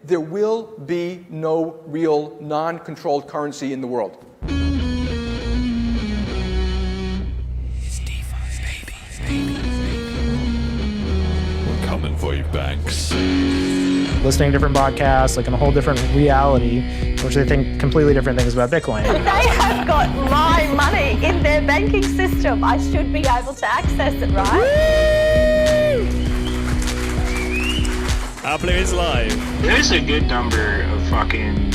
there will be no real non-controlled currency in the world. We're coming for you, Banks. Listening to different podcasts, like in a whole different reality, which they think completely different things about Bitcoin. They have got my money in their banking system. I should be able to access it, right? Apple is live. There's a good number of fucking,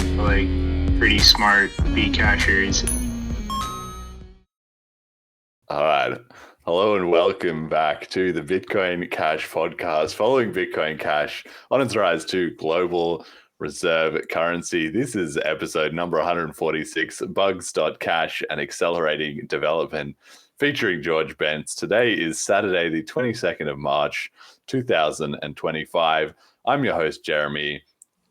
pretty smart B-cashers. All right. Hello and welcome back to the Bitcoin Cash podcast, following Bitcoin Cash on its rise to global reserve currency. This is episode number 146, Bugs.cash and Accelerating Development, featuring George Bence. Today is Saturday, the 22nd of March, 2025. I'm your host, Jeremy.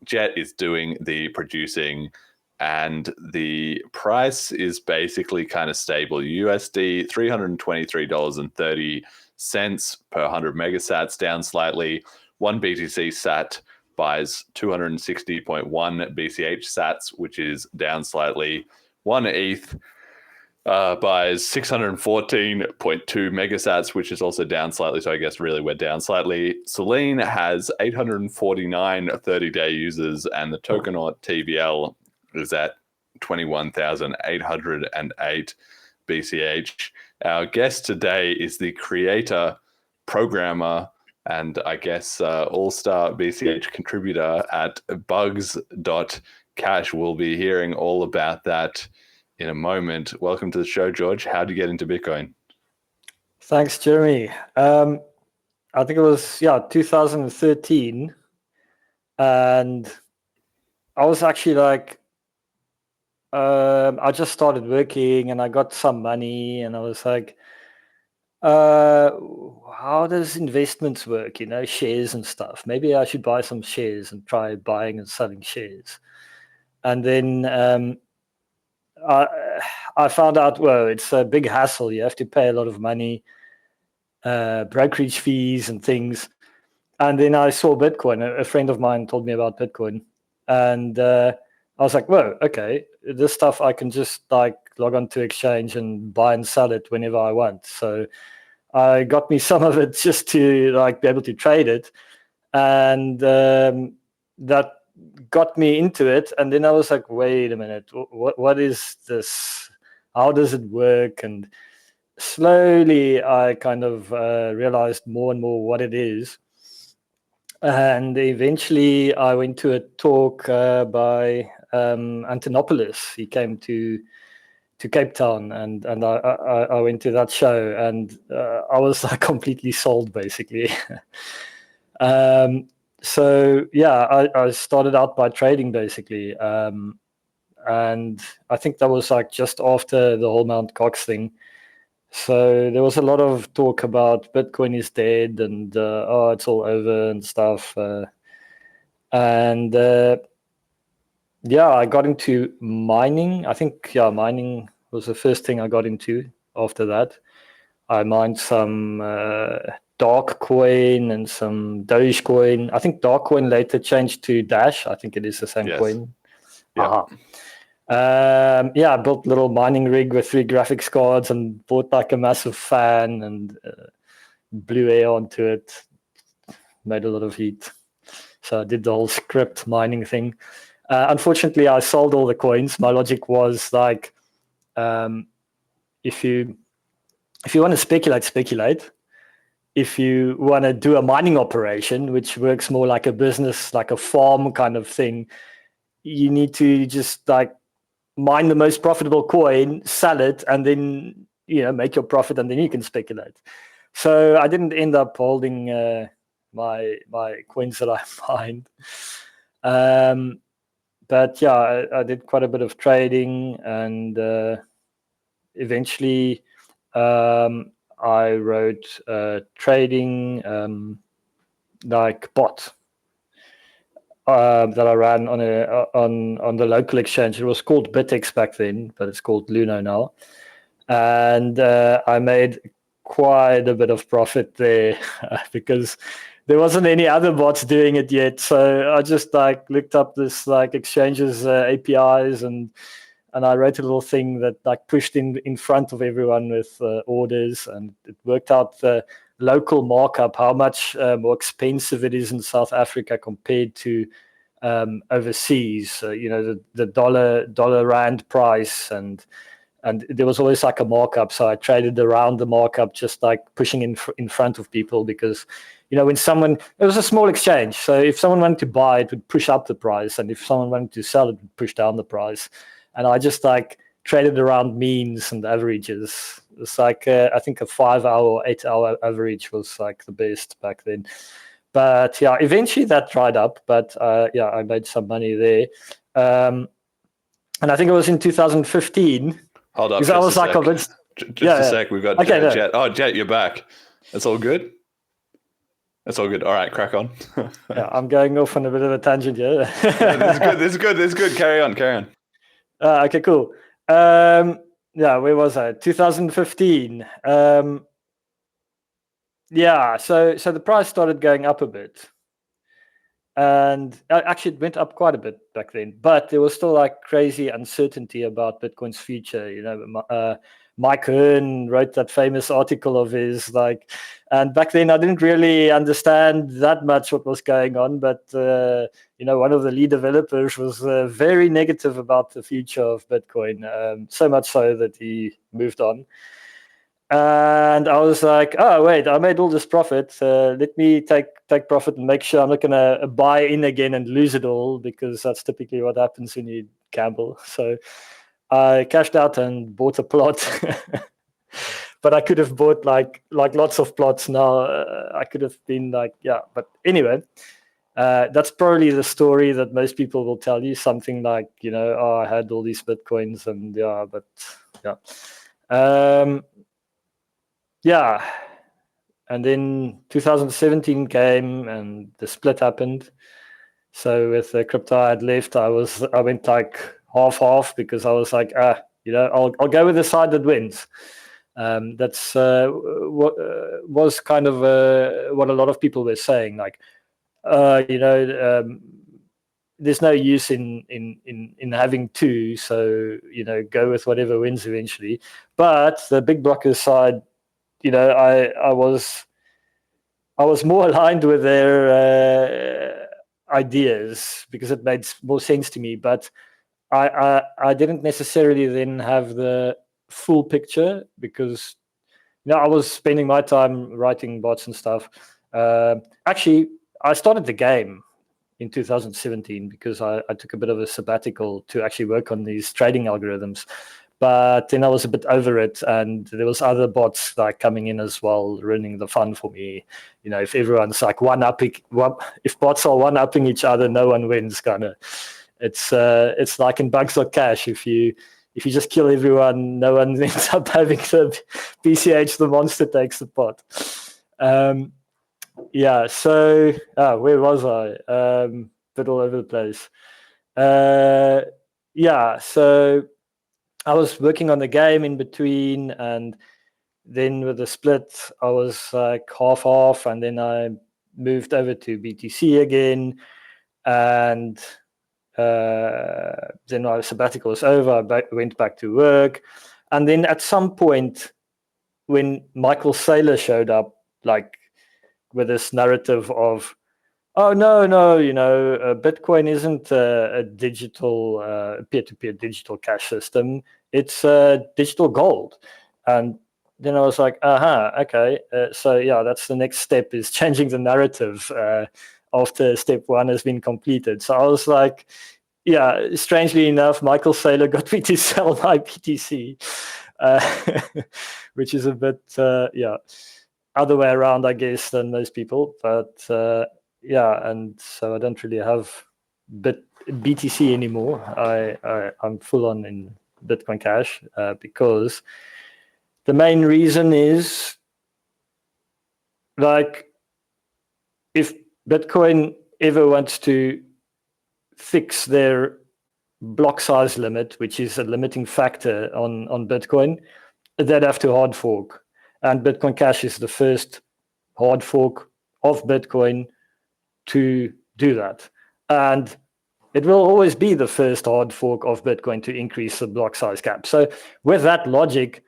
Jet is doing the producing, and the price is basically kind of stable. USD $323.30 per 100 megasats, down slightly. One BTC sat buys 260.1 BCH sats, which is down slightly. One ETH buys 614.2 megasats, which is also down slightly. So I guess really we're down slightly. Selene has 849 30-day users, and the Tokenaut TVL is at 21,808 BCH. Our guest today is the creator, programmer, and I guess all-star BCH contributor at Bugs.cash. We'll be hearing all about that in a moment. Welcome to the show, George. How did you get into Bitcoin? Thanks, Jeremy. I think it was 2013, and I was actually I just started working and I got some money, and I was like, how does investments work? Shares and stuff. Maybe I should buy some shares and try buying and selling shares. And then I found out, well, it's a big hassle. You have to pay a lot of money, brokerage fees and things. And then I saw Bitcoin. A friend of mine told me about Bitcoin, and I was like, whoa, okay, this stuff I can just log on to exchange and buy and sell it whenever I want. So I got me some of it just to be able to trade it, and that got me into it. And then I was like, wait a minute, what is this? How does it work? And slowly I kind of realized more and more what it is. And eventually I went to a talk by Antonopoulos. He came to Cape Town, and I went to that show, and I was completely sold, basically. So I started out by trading, basically, and I think that was just after the whole Mt. Gox thing. So there was a lot of talk about Bitcoin is dead, and it's all over and stuff. I got into mining. I think mining was the first thing I got into. After that, I mined some Darkcoin and some Dogecoin. I think Darkcoin later changed to Dash. I think it is the same coin. Yeah. I built a little mining rig with 3 graphics cards and bought a massive fan and blew air onto it. Made a lot of heat. So I did the whole script mining thing. Unfortunately, I sold all the coins. My logic was if you want to speculate. If you want to do a mining operation, which works more like a business, like a farm kind of thing, you need to just mine the most profitable coin, sell it, and then make your profit, and then you can speculate. So I didn't end up holding my coins that I mined. But I did quite a bit of trading, and eventually I wrote a trading bot that I ran on the local exchange. It was called Bitx back then, but it's called Luno now. And I made quite a bit of profit there because there wasn't any other bots doing it yet. So I just like looked up this like exchanges APIs and I wrote a little thing that like pushed in front of everyone with orders, and it worked out the local markup, how much more expensive it is in South Africa compared to overseas. The dollar rand price, and there was always like a markup. So I traded around the markup, just like pushing in front of people, because when it was a small exchange. So if someone wanted to buy, it would push up the price, and if someone wanted to sell, it would push down the price. And I just like traded around means and averages. It's like I think a 5 hour or 8 hour average was like the best back then. But yeah, eventually that dried up. But I made some money there. And I think it was in 2015. Hold up. Because I was like convinced. Just a sec. We've got okay, Jet. Oh, Jet, you're back. That's all good. That's all good. All right, crack on. Yeah, I'm going off on a bit of a tangent here. This is good. Carry on. Okay, cool. Where was I? 2015. So the price started going up a bit, and actually it went up quite a bit back then. But there was still like crazy uncertainty about Bitcoin's future. Mike Hearn wrote that famous article of his, and back then I didn't really understand that much what was going on, but one of the lead developers was very negative about the future of Bitcoin, so much so that he moved on. And I was like, oh wait, I made all this profit. Let me take profit and make sure I'm not going to buy in again and lose it all, because that's typically what happens when you gamble. So I cashed out and bought a plot, but I could have bought like lots of plots now. I could have been but anyway, that's probably the story that most people will tell you, something like, I had all these Bitcoins and and then 2017 came and the split happened. So with the crypto I had left, I went like half, because I was like, I'll go with the side that wins. That's what was kind of what a lot of people were saying, like, there's no use in having two, so go with whatever wins eventually. But the big blockers side, I was more aligned with their ideas, because it made more sense to me. But I didn't necessarily then have the full picture, because I was spending my time writing bots and stuff. Actually, I started the game in 2017 because I took a bit of a sabbatical to actually work on these trading algorithms. But then I was a bit over it, and there was other bots like coming in as well, ruining the fun for me. If everyone's like if bots are one-upping each other, no one wins, kind of. It's like in Bugs.cash. If you just kill everyone, no one ends up having the BCH. The monster takes the pot. So where was I? Bit all over the place. So I was working on the game in between, and then with the split, I was like half, and then I moved over to BTC again, and then my sabbatical was over. I went back to work, and then at some point, when Michael Saylor showed up, like with this narrative of, oh no, Bitcoin isn't a digital peer-to-peer digital cash system. It's digital gold. And then I was like, okay. So that's the next step, is changing the narrative after step one has been completed. So I was like, strangely enough, Michael Saylor got me to sell my BTC, which is a bit, other way around, I guess, than most people. But and so I don't really have BTC anymore. I'm full on in Bitcoin Cash because the main reason is, like, if Bitcoin ever wants to fix their block size limit, which is a limiting factor on Bitcoin, they'd have to hard fork. And Bitcoin Cash is the first hard fork of Bitcoin to do that. And it will always be the first hard fork of Bitcoin to increase the block size cap. So with that logic,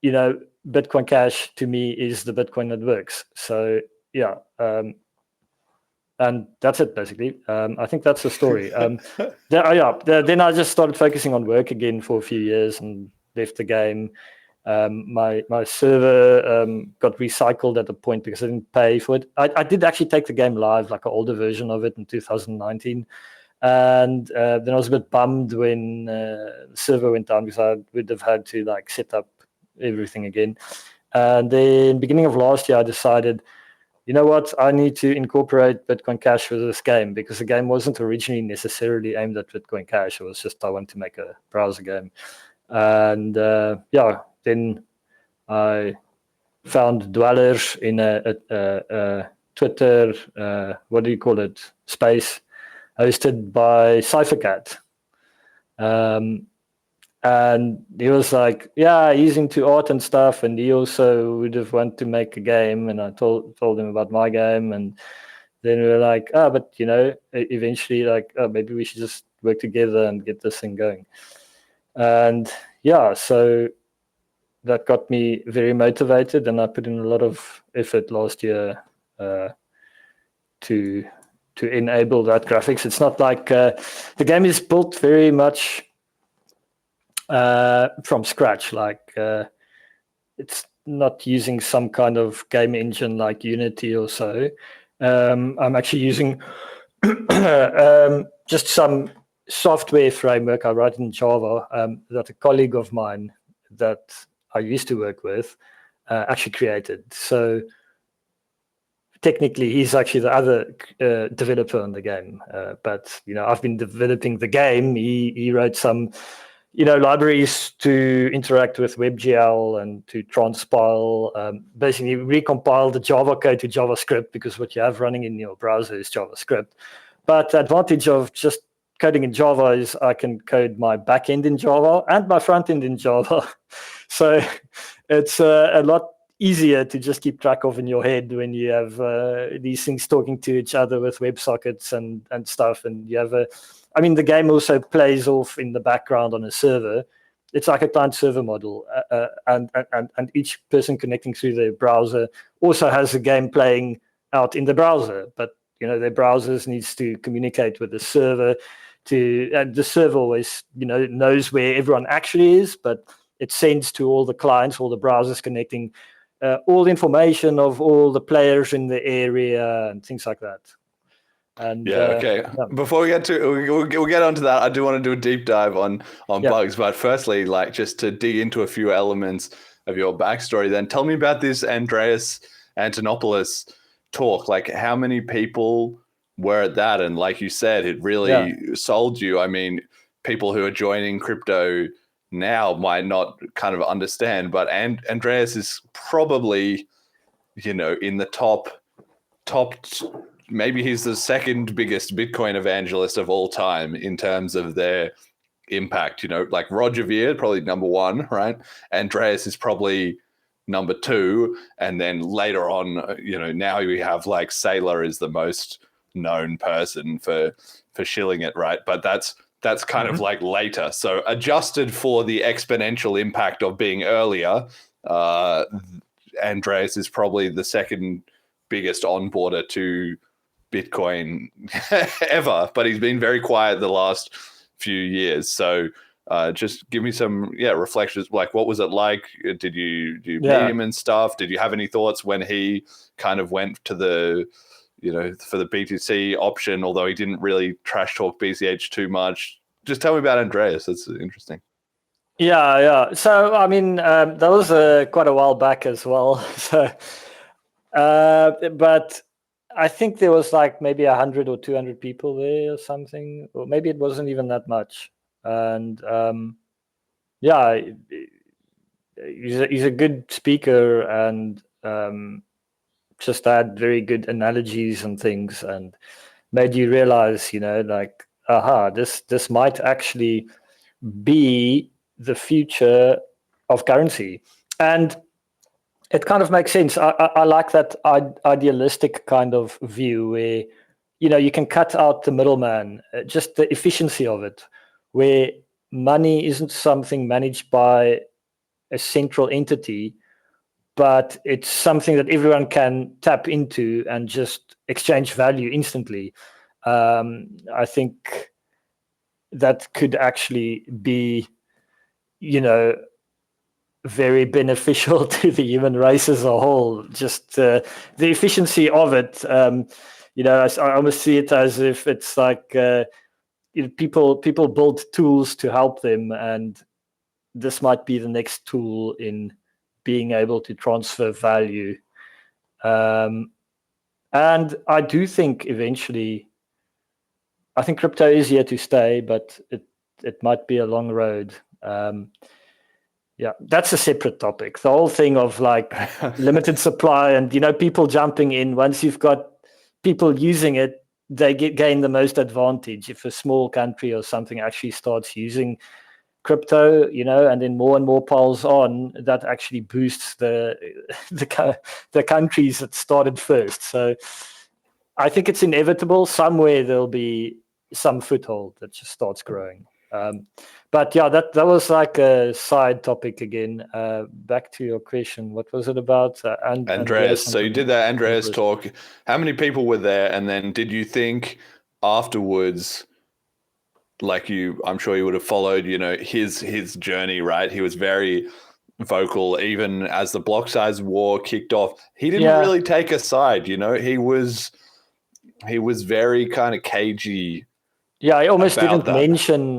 Bitcoin Cash to me is the Bitcoin that works. So yeah, and that's it basically. I think that's the story. Then I just started focusing on work again for a few years and left the game. My server got recycled at a point because I didn't pay for it. I did actually take the game live, like an older version of it in 2019. And then I was a bit bummed when the server went down because I would have had to like set up everything again. And then beginning of last year, I decided, you know what, I need to incorporate Bitcoin Cash with this game because the game wasn't originally necessarily aimed at Bitcoin Cash. It was just I want to make a browser game. And then I found Dwellers in a Twitter, what do you call it, space, hosted by Cyphercat. And he was like, yeah, he's into art and stuff, and he also would have wanted to make a game. And I told him about my game, and then we were like, but eventually, like, maybe we should just work together and get this thing going. And yeah, so that got me very motivated, and I put in a lot of effort last year to enable that graphics. It's not like the game is built very much from scratch. Like it's not using some kind of game engine like Unity or so. I'm actually using just some software framework I write in Java that a colleague of mine that I used to work with actually created. So technically, he's actually the other developer in the game. But I've been developing the game. He wrote some libraries to interact with WebGL and to transpile, basically recompile the Java code to JavaScript, because what you have running in your browser is JavaScript. But the advantage of just coding in Java is I can code my backend in Java and my front end in Java. So it's a lot easier to just keep track of in your head when you have these things talking to each other with WebSockets and stuff. And you have the game also plays off in the background on a server. It's like a client-server model, and each person connecting through their browser also has a game playing out in the browser. But their browsers needs to communicate with the server. And the server always knows where everyone actually is, but it sends to all the clients, all the browsers connecting, all the information of all the players in the area and things like that. And okay. Before we get we'll get onto that, I do want to do a deep dive on Bugs. But firstly, like, just to dig into a few elements of your backstory, then tell me about this Andreas Antonopoulos talk. Like, how many people were at that? And like you said, it really sold you. I mean, people who are joining crypto now might not kind of understand, but Andreas is probably, in the top, maybe he's the second biggest Bitcoin evangelist of all time in terms of their impact. Like Roger Ver, probably number one, right? Andreas is probably number two. And then later on, now we have like Saylor is the most known person for shilling it, right? But that's kind of like later. So adjusted for the exponential impact of being earlier, Andreas is probably the second biggest onboarder to Bitcoin ever, but he's been very quiet the last few years. So just give me some reflections. Like, what was it like? Did you meet him and stuff? Did you have any thoughts when he kind of went to the for the BTC option, although he didn't really trash talk BCH too much? Just tell me about Andreas. That's interesting. Yeah. So, that was quite a while back as well. So, but I think there was like maybe 100 or 200 people there or something, or maybe it wasn't even that much. And he's a good speaker, and just had very good analogies and things, and made you realize, this might actually be the future of currency. And It kind of makes sense. I like that idealistic kind of view where, you can cut out the middleman, just the efficiency of it, where money isn't something managed by a central entity, but it's something that everyone can tap into and just exchange value instantly. I think that could actually be, very beneficial to the human race as a whole. Just the efficiency of it. I almost see it as if it's like people build tools to help them, and this might be the next tool in being able to transfer value. And I do think eventually, I think crypto is here to stay, but it might be a long road. Yeah, that's a separate topic. The whole thing of like limited supply and, people jumping in. Once you've got people using it, they gain the most advantage. If a small country or something actually starts using crypto, and then more and more piles on, that actually boosts the countries that started first. So I think it's inevitable. Somewhere there'll be some foothold that just starts growing. But yeah, that was like a side topic again. Back to your question, what was it about? Andreas, so you did that Andreas talk. How many people were there? And then did you think afterwards, like I'm sure you would have followed, his journey, right? He was very vocal, even as the block size war kicked off. He didn't really take a side, he was very kind of cagey. Yeah, I almost didn't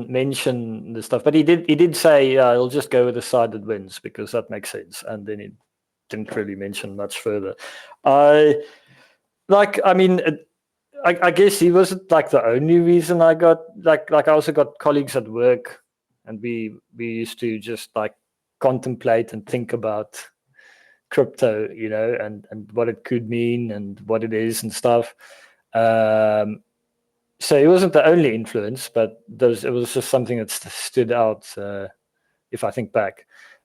mention the stuff, but he did say he'll just go with the side that wins because that makes sense, and then he didn't really mention much further. I guess he wasn't like the only reason I got like I also got colleagues at work, and we used to just like contemplate and think about crypto, and what it could mean and what it is and stuff. So it wasn't the only influence, but it was just something that stood out. If I think back,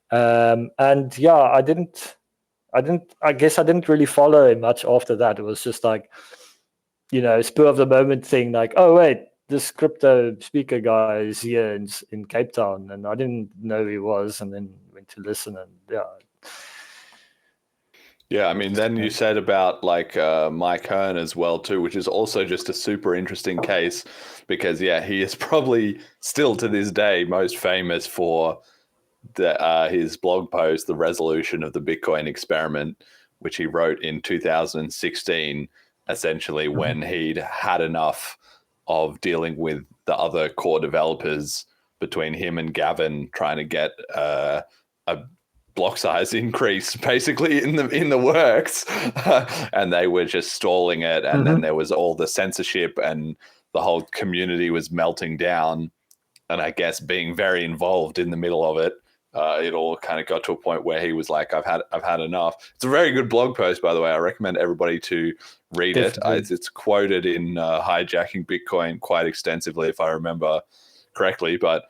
and yeah, I guess I didn't really follow him much after that. It was just like, spur of the moment thing. Like, oh wait, this crypto speaker guy is here in Cape Town, and I didn't know who he was, and then went to listen, and yeah. Yeah, I mean, then you said about like Mike Hearn as well too, which is also just a super interesting case because he is probably still to this day most famous for his blog post, The Resolution of the Bitcoin Experiment, which he wrote in 2016, essentially when he'd had enough of dealing with the other core developers between him and Gavin trying to get a block size increase basically in the works and they were just stalling it, and then there was all the censorship and the whole community was melting down, and I guess being very involved in the middle of it, it all kind of got to a point where he was like, I've had enough. It's a very good blog post, by the way. I recommend everybody to read it. It's quoted in Hijacking Bitcoin quite extensively, if I remember correctly, but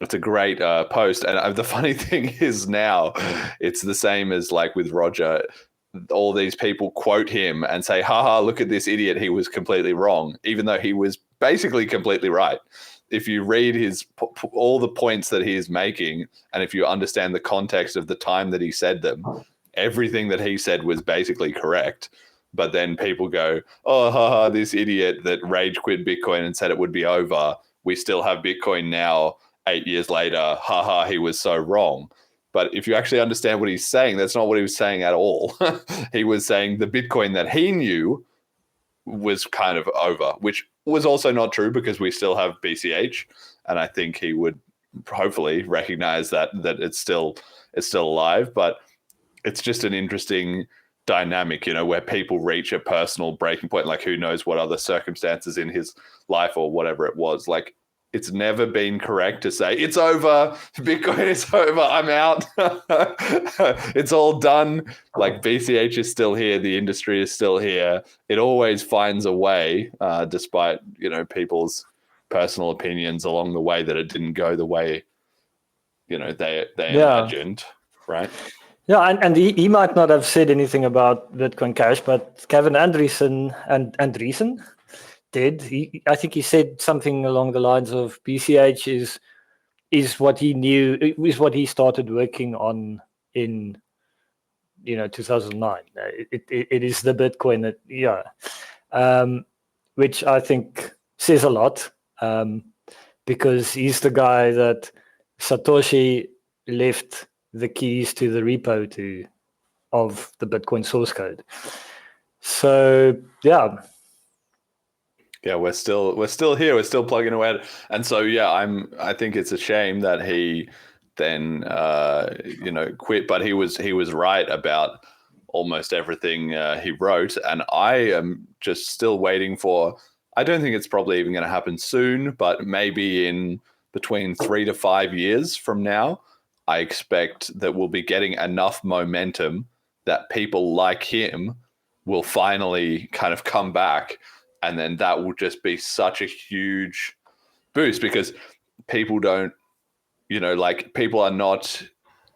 it's a great post. And the funny thing is now it's the same as like with Roger. All these people quote him and say, haha, look at this idiot. He was completely wrong, even though he was basically completely right. If you read all the points that he is making, and if you understand the context of the time that he said them, everything that he said was basically correct. But then people go, oh, haha, this idiot that rage quit Bitcoin and said it would be over. We still have Bitcoin now. 8 years later, haha, he was so wrong. But if you actually understand what he's saying, that's not what he was saying at all. He was saying the Bitcoin that he knew was kind of over, which was also not true because we still have BCH. And I think he would hopefully recognize that it's still alive. But it's just an interesting dynamic, where people reach a personal breaking point, like who knows what other circumstances in his life or whatever it was. Like, it's never been correct to say, it's over, Bitcoin is over, I'm out. It's all done. Like, BCH is still here, the industry is still here. It always finds a way, despite, people's personal opinions along the way, that it didn't go the way, they imagined, right? Yeah, and he might not have said anything about Bitcoin Cash, but Kevin Andreessen did. I think he said something along the lines of BCH is what he knew, is what he started working on in 2009. It is the Bitcoin that which I think says a lot, because he's the guy that Satoshi left the keys to the repo to of the Bitcoin source code. So yeah, we're still here. We're still plugging away. And so I think it's a shame that he then quit. But he was right about almost everything he wrote. And I am just still waiting for. I don't think it's probably even going to happen soon, but maybe in between 3 to 5 years from now, I expect that we'll be getting enough momentum that people like him will finally kind of come back. And then that will just be such a huge boost, because people don't, people are not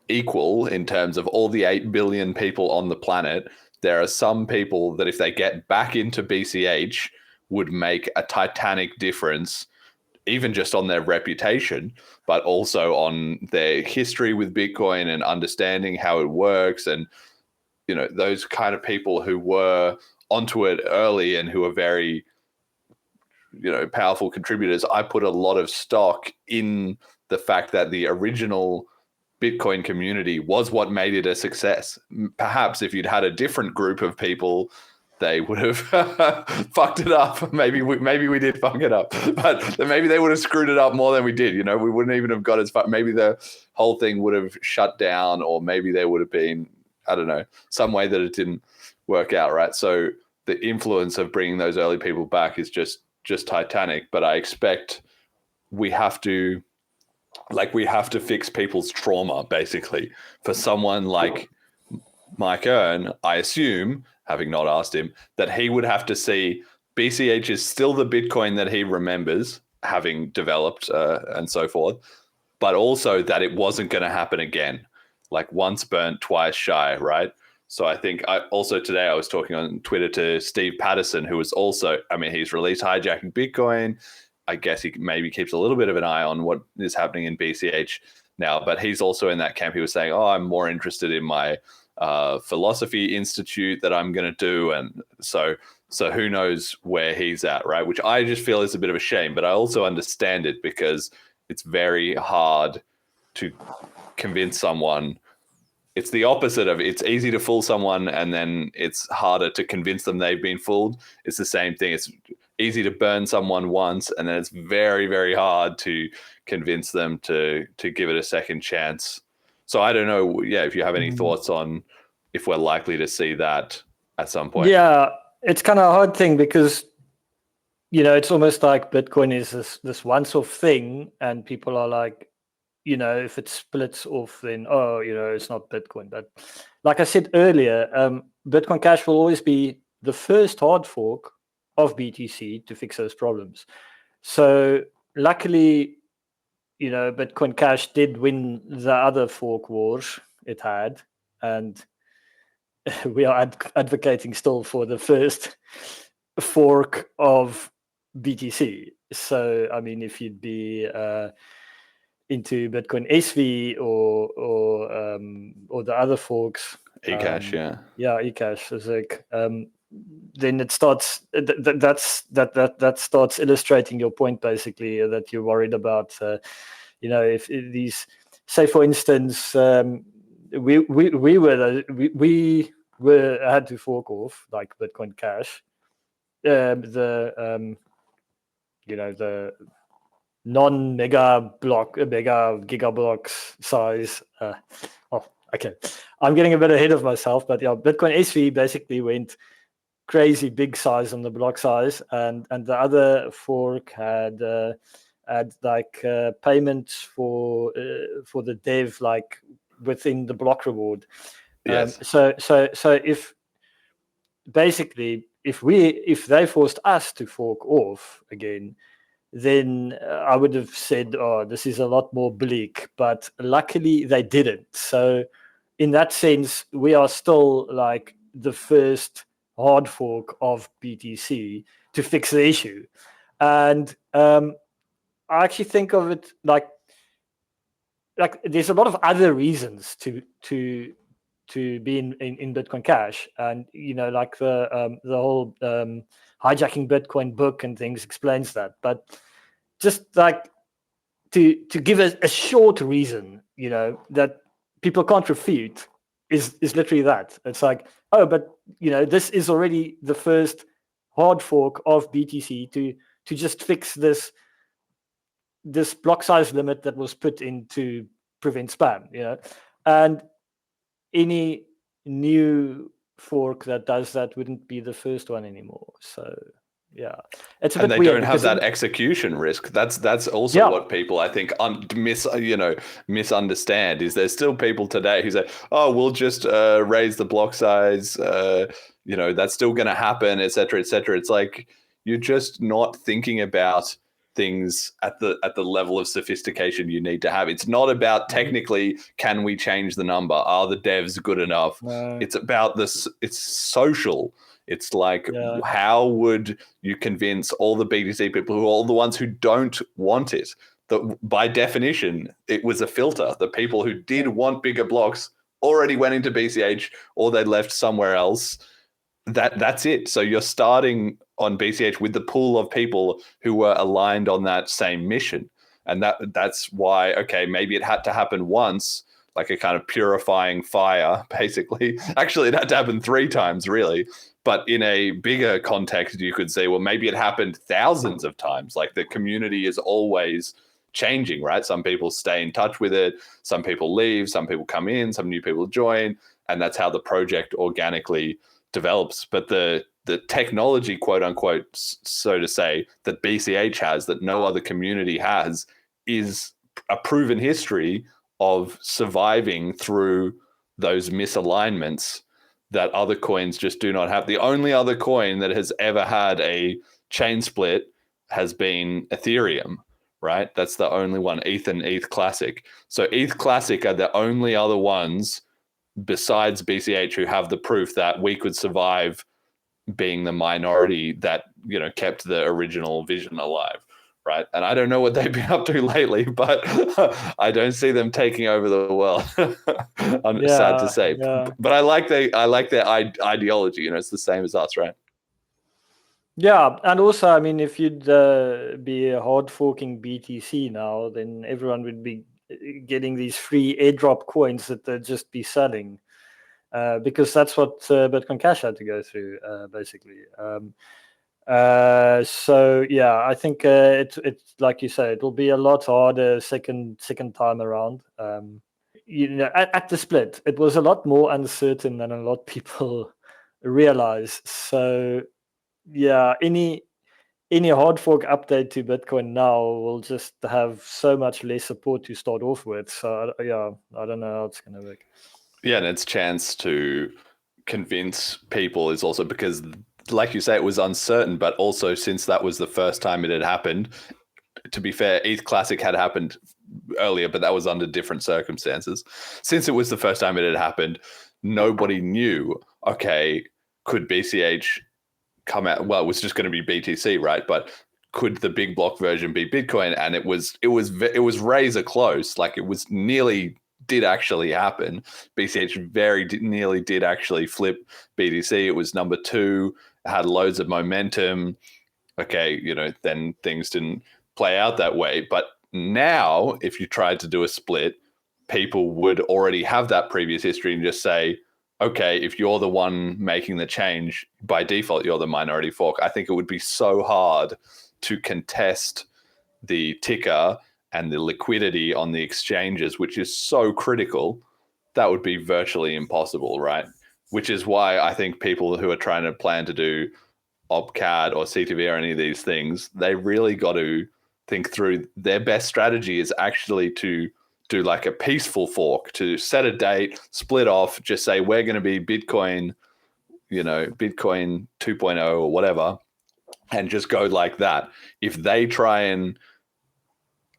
equal in terms of all the 8 billion people on the planet. There are some people that if they get back into BCH would make a titanic difference, even just on their reputation, but also on their history with Bitcoin and understanding how it works. And, those kind of people who were onto it early and who are very, powerful contributors. I put a lot of stock in the fact that the original Bitcoin community was what made it a success. Perhaps if you'd had a different group of people, they would have fucked it up. Maybe we did fuck it up, but maybe they would have screwed it up more than we did. We wouldn't even have got as far. Maybe the whole thing would have shut down, or maybe there would have been, I don't know, some way that it didn't work out, right? So the influence of bringing those early people back is just titanic. But I expect we have to fix people's trauma, basically. For someone like Mike Hearn, I assume, having not asked him, that he would have to see BCH is still the Bitcoin that he remembers having developed and so forth, but also that it wasn't going to happen again. Like once burnt, twice shy, right? So I think today I was talking on Twitter to Steve Patterson, who was also, he's released Hijacking Bitcoin. I guess he maybe keeps a little bit of an eye on what is happening in BCH now, but he's also in that camp. He was saying, I'm more interested in my philosophy institute that I'm going to do. And so who knows where he's at, right? Which I just feel is a bit of a shame, but I also understand it, because it's very hard to convince someone. It's the opposite of, it's easy to fool someone and then it's harder to convince them they've been fooled. It's the same thing. It's easy to burn someone once and then it's very, very hard to convince them to give it a second chance. So I don't know, if you have any thoughts on if we're likely to see that at some point. Yeah, it's kind of a hard thing because, it's almost like Bitcoin is this once-off thing and people are like, if it splits off, then, it's not Bitcoin. But like I said earlier, Bitcoin Cash will always be the first hard fork of BTC to fix those problems. So luckily, Bitcoin Cash did win the other fork wars it had. And we are advocating still for the first fork of BTC. So, if you'd be into Bitcoin SV or the other forks, eCash, eCash is like, then it starts. That starts illustrating your point, basically, that you're worried about. If these, say, for instance, we had to fork off like Bitcoin Cash, the non-mega gigablocks size. Okay, I'm getting a bit ahead of myself, but Bitcoin SV basically went crazy big size on the block size, and the other fork had like payments for the dev, like within the block reward. Yes. So if they forced us to fork off again, then I would have said, this is a lot more bleak. But luckily they didn't. So in that sense, we are still like the first hard fork of BTC to fix the issue. And I actually think of it like there's a lot of other reasons to be in Bitcoin Cash, and like the whole hijacking Bitcoin book and things explains that. But just like to give a short reason, that people can't refute is literally that. It's like, oh, but this is already the first hard fork of BTC to just fix this block size limit that was put in to prevent spam, and any new fork that does that wouldn't be the first one anymore. So yeah, it's a and bit they weird don't have that execution risk. That's also what people, I think, misunderstand. Is there's still people today who say, "Oh, we'll just raise the block size. That's still going to happen, etc., etc." It's like you're just not thinking about things at the level of sophistication you need to have. It's not about technically, can we change the number? Are the devs good enough? No. It's about this. It's social. It's like, how would you convince all the BTC people, all the ones who don't want it? That by definition, it was a filter. The people who did want bigger blocks already went into BCH, or they left somewhere else. That's it. So you're starting on BCH with the pool of people who were aligned on that same mission. And that's why, okay, maybe it had to happen once, like a kind of purifying fire, basically. Actually, it had to happen 3 times, really. But in a bigger context, you could say, well, maybe it happened thousands of times. Like the community is always changing, right? Some people stay in touch with it. Some people leave. Some people come in. Some new people join. And that's how the project organically develops. But the technology, quote unquote, so to say, that BCH has, that no other community has, is a proven history of surviving through those misalignments that other coins just do not have. The only other coin that has ever had a chain split has been Ethereum, right? That's the only one, ETH and ETH Classic. So ETH Classic are the only other ones besides BCH who have the proof that we could survive being the minority that, kept the original vision alive, right? And I don't know what they've been up to lately, but I don't see them taking over the world. I'm sad to say, but I like their ideology. It's the same as us, right? Yeah, and also, I mean, if you'd be hard forking BTC now, then everyone would be getting these free airdrop coins that they'd just be selling, because that's what Bitcoin Cash had to go through, basically. So yeah, I think it's like you say, it'll be a lot harder second time around. At the split, it was a lot more uncertain than a lot of people realize. So yeah, any hard fork update to Bitcoin now will just have so much less support to start off with. So yeah, I don't know how it's going to work. Yeah, and its chance to convince people is also because, like you say, it was uncertain, but also since that was the first time it had happened, to be fair, ETH Classic had happened earlier, but that was under different circumstances. Since it was the first time it had happened, nobody knew, okay, could BCH come out? Well, it was just going to be BTC, right? But could the big block version be Bitcoin? And it was razor close. Like it was nearly did actually happen. BCH very nearly did actually flip BTC. It was number 2, had loads of momentum. Okay, then things didn't play out that way. But now, if you tried to do a split, people would already have that previous history and just say, okay, if you're the one making the change, by default, you're the minority fork. I think it would be so hard to contest the ticker and the liquidity on the exchanges, which is so critical. That would be virtually impossible, right? Which is why I think people who are trying to plan to do OpCAD or CTV or any of these things, they really got to think through. Their best strategy is actually to do like a peaceful fork, to set a date, split off, just say we're going to be Bitcoin, Bitcoin 2.0 or whatever, and just go like that. If they try and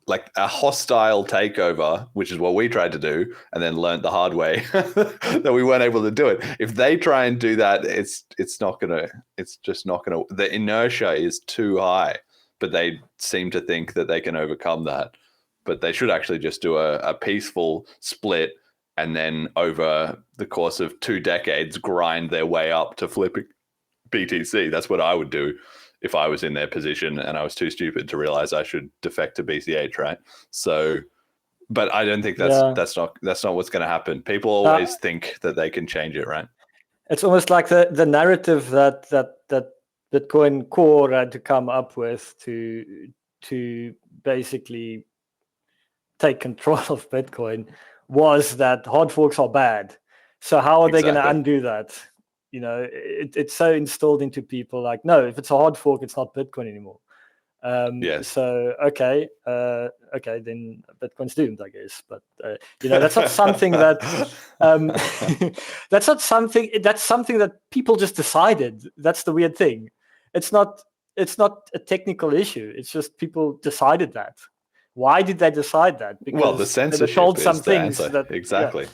like a hostile takeover, which is what we tried to do, and then learned the hard way that we weren't able to do it. If they try and do that, it's just not gonna. The inertia is too high, but they seem to think that they can overcome that. But they should actually just do a peaceful split, and then over the course of 2 decades, grind their way up to flipping BTC. That's what I would do if I was in their position and I was too stupid to realize I should defect to BCH, right? So, but I don't think that's not what's going to happen. People always think that they can change it, right? It's almost like the narrative that Bitcoin Core had to come up with to basically take control of Bitcoin was that hard forks are bad. So how are they going to undo that? You know, it's so installed into people, like, no, if it's a hard fork, it's not Bitcoin anymore. Yes. So okay, then Bitcoin's doomed, I guess. But you know, that's not something that that's something that people just decided. That's the weird thing. It's not a technical issue. It's just people decided that. Why did they decide that? Because the censorship they were told some is things the answer. that Exactly. Yeah.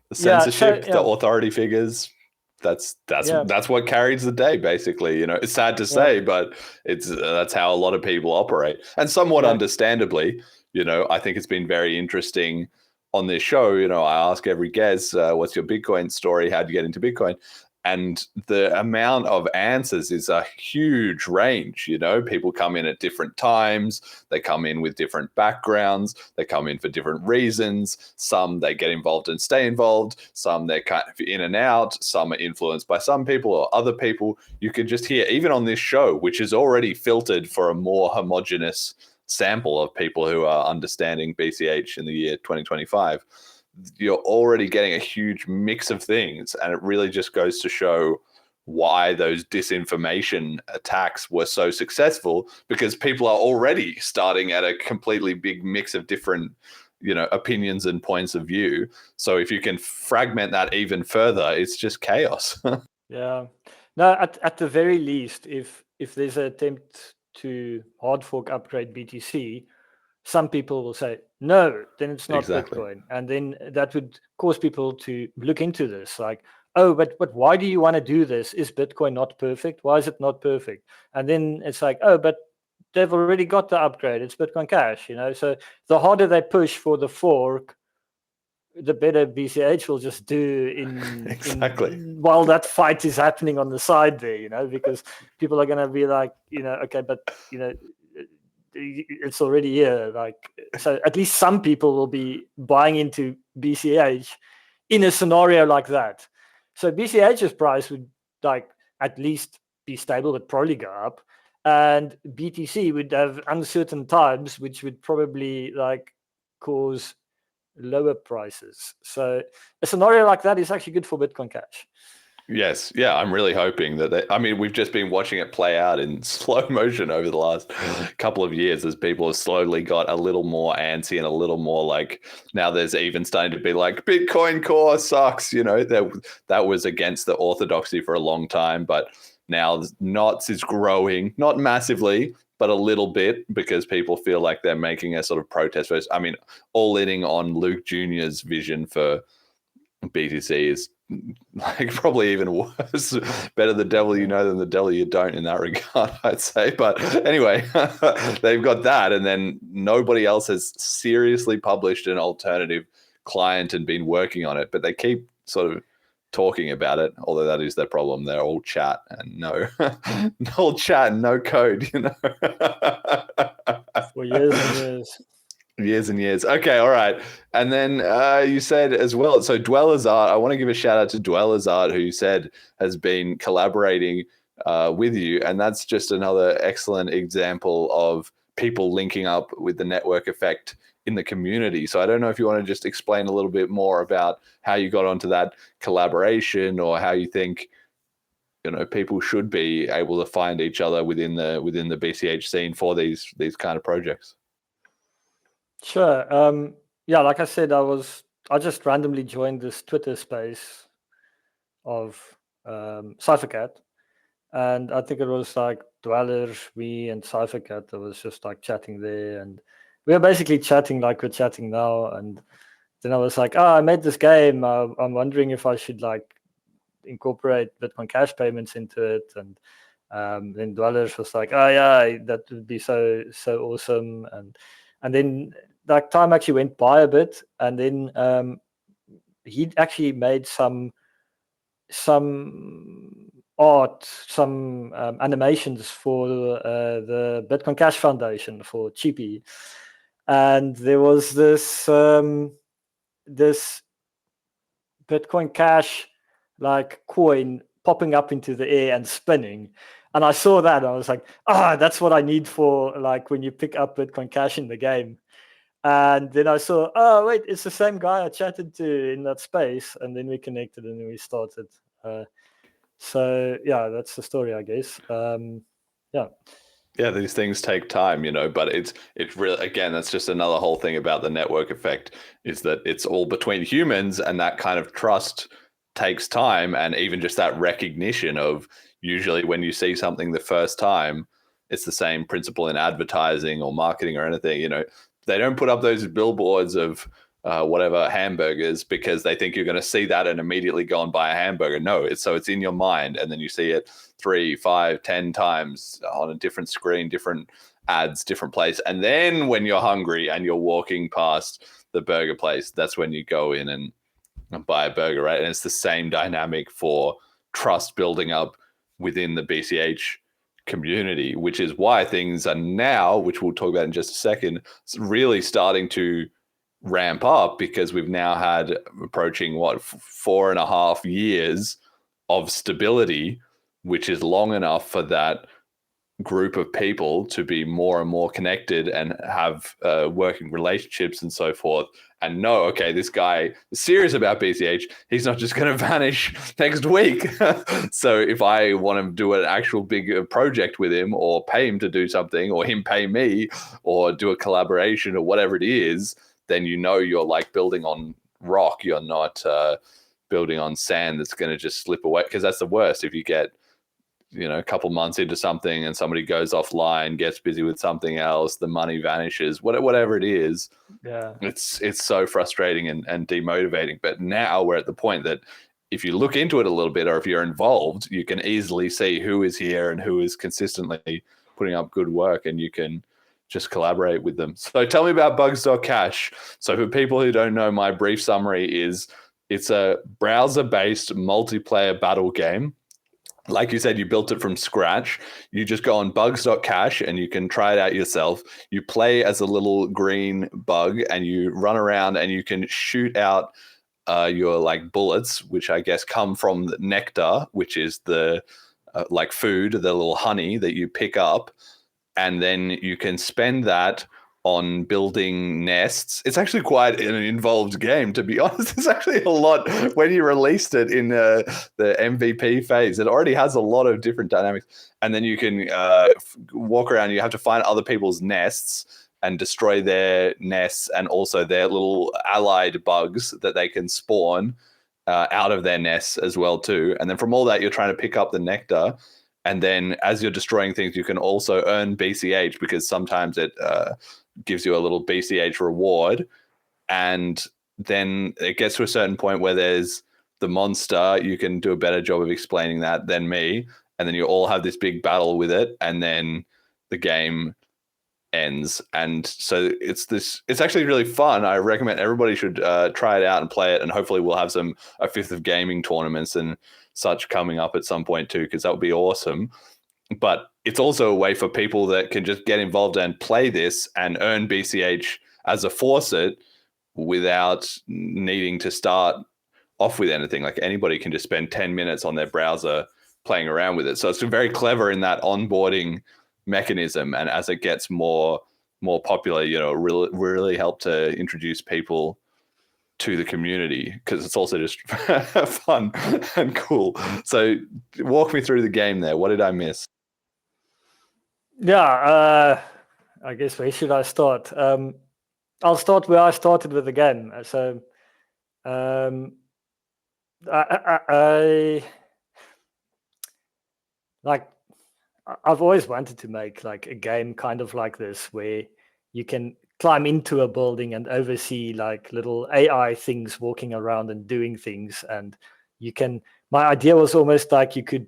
The censorship, the authority figures. That's what carries the day, basically. You know, it's sad to say, but that's how a lot of people operate, and somewhat understandably. You know, I think it's been very interesting on this show. You know, I ask every guest, "What's your Bitcoin story? How'd you get into Bitcoin?" And the amount of answers is a huge range. You know, people come in at different times. They come in with different backgrounds. They come in for different reasons. Some they get involved and stay involved. Some they're kind of in and out. Some are influenced by some people or other people. You can just hear, even on this show, which is already filtered for a more homogenous sample of people who are understanding BCH in the year 2025, you're already getting a huge mix of things. And it really just goes to show why those disinformation attacks were so successful, because people are already starting at a completely big mix of different, you know, opinions and points of view. So if you can fragment that even further, it's just chaos. Yeah. No, at the very least, if there's an attempt to hard fork upgrade BTC, some people will say, no, then it's not Bitcoin. And then that would cause people to look into this. Like, oh, but why do you want to do this? Is Bitcoin not perfect? Why is it not perfect? And then it's like, oh, but they've already got the upgrade. It's Bitcoin Cash, you know? So the harder they push for the fork, the better BCH will just do while that fight is happening on the side there, you know, because people are going to be like, you know, okay, but, you know, it's already here. Like, so at least some people will be buying into BCH in a scenario like that. So BCH's price would like at least be stable, but probably go up. And BTC would have uncertain times, which would probably like cause lower prices. So a scenario like that is actually good for Bitcoin Cash. Yes. Yeah. I'm really hoping that we've just been watching it play out in slow motion over the last couple of years as people have slowly got a little more antsy and a little more like, now there's even starting to be like, Bitcoin Core sucks. You know, that was against the orthodoxy for a long time, but now NOTS is growing, not massively, but a little bit, because people feel like they're making a sort of protest. I mean, all in on Luke Jr.'s vision for BTC is like probably even worse. Better the devil you know than the devil you don't in that regard, I'd say. But anyway, they've got that, and then nobody else has seriously published an alternative client and been working on it, but they keep sort of talking about it, although that is their problem. They're all chat and no code, you know. For years and years. Years and years. Okay, all right. And then you said as well, so Dweller's Art, I want to give a shout out to Dweller's Art, who you said has been collaborating with you. And that's just another excellent example of people linking up with the network effect in the community. So I don't know if you want to just explain a little bit more about how you got onto that collaboration, or how you think, you know, people should be able to find each other within the BCH scene for these kind of projects. Sure. Yeah, like I said, I just randomly joined this Twitter space of Cyphercat, and I think it was like Dweller, me, and Cyphercat that was just like chatting there, and we were basically chatting like we're chatting now, and then I was like, I made this game. I'm wondering if I should like incorporate Bitcoin Cash payments into it. And then Dwellers was like, oh yeah, that would be so awesome. And then like time actually went by a bit, and then he actually made some art, some animations for the Bitcoin Cash Foundation for Cheapy. And there was this this Bitcoin Cash like coin popping up into the air and spinning. And I saw that and I was like, that's what I need for like when you pick up Bitcoin Cash in the game. And then I saw, wait, it's the same guy I chatted to in that space. And then we connected and then we started. So yeah, that's the story, I guess. Yeah, these things take time, but it's really, again, that's just another whole thing about the network effect, is that it's all between humans, and that kind of trust takes time. And even just that recognition of, usually when you see something the first time, it's the same principle in advertising or marketing or anything. They don't put up those billboards of whatever hamburgers because they think you're going to see that and immediately go and buy a hamburger. No, it's in your mind, and then you see it 3, 5, 10 times on a different screen, different ads, different place. And then when you're hungry and you're walking past the burger place, that's when you go in and buy a burger, right? And it's the same dynamic for trust building up within the BCH community, which is why things are now, which we'll talk about in just a second, really starting to ramp up, because we've now had approaching 4.5 years of stability, which is long enough for that group of people to be more and more connected and have working relationships and so forth, and know, okay, this guy is serious about BCH. He's not just going to vanish next week. So if I want to do an actual big project with him, or pay him to do something, or him pay me, or do a collaboration, or whatever it is, then you're like building on rock. You're not building on sand that's going to just slip away, because that's the worst. If you get a couple months into something and somebody goes offline, gets busy with something else, the money vanishes, whatever it is. Yeah, it's so frustrating and demotivating. But now we're at the point that if you look into it a little bit, or if you're involved, you can easily see who is here and who is consistently putting up good work, and you can just collaborate with them. So tell me about Bugs.cash. So for people who don't know, my brief summary is it's a browser-based multiplayer battle game. Like you said, you built it from scratch. You just go on Bugs.cash and you can try it out yourself. You play as a little green bug and you run around and you can shoot out your like bullets, which I guess come from the nectar, which is the like food, the little honey that you pick up. And then you can spend that on building nests. It's actually quite an involved game, to be honest. It's actually a lot. When you released it in the MVP phase, it already has a lot of different dynamics. And then you can walk around. You have to find other people's nests and destroy their nests, and also their little allied bugs that they can spawn out of their nests as well too. And then from all that, you're trying to pick up the nectar. And then as you're destroying things, you can also earn BCH, because sometimes it gives you a little BCH reward. And then it gets to a certain point where there's the monster. You can do a better job of explaining that than me. And then you all have this big battle with it. And then the game ends. And so it's actually really fun. I recommend everybody should try it out and play it. And hopefully we'll have a Fifth of Gaming tournaments and such coming up at some point too, because that would be awesome. But it's also a way for people that can just get involved and play this and earn BCH as a faucet without needing to start off with anything. Like anybody can just spend 10 minutes on their browser playing around with it. So it's very clever in that onboarding mechanism. And as it gets more popular, really help to introduce people to the community, because it's also just fun and cool. So walk me through the game there. What did I miss? Yeah, I guess where should I start? I'll start where I started with the game. So I like, I've always wanted to make like a game kind of like this, where you can climb into a building and oversee like little AI things walking around and doing things. And my idea was almost like you could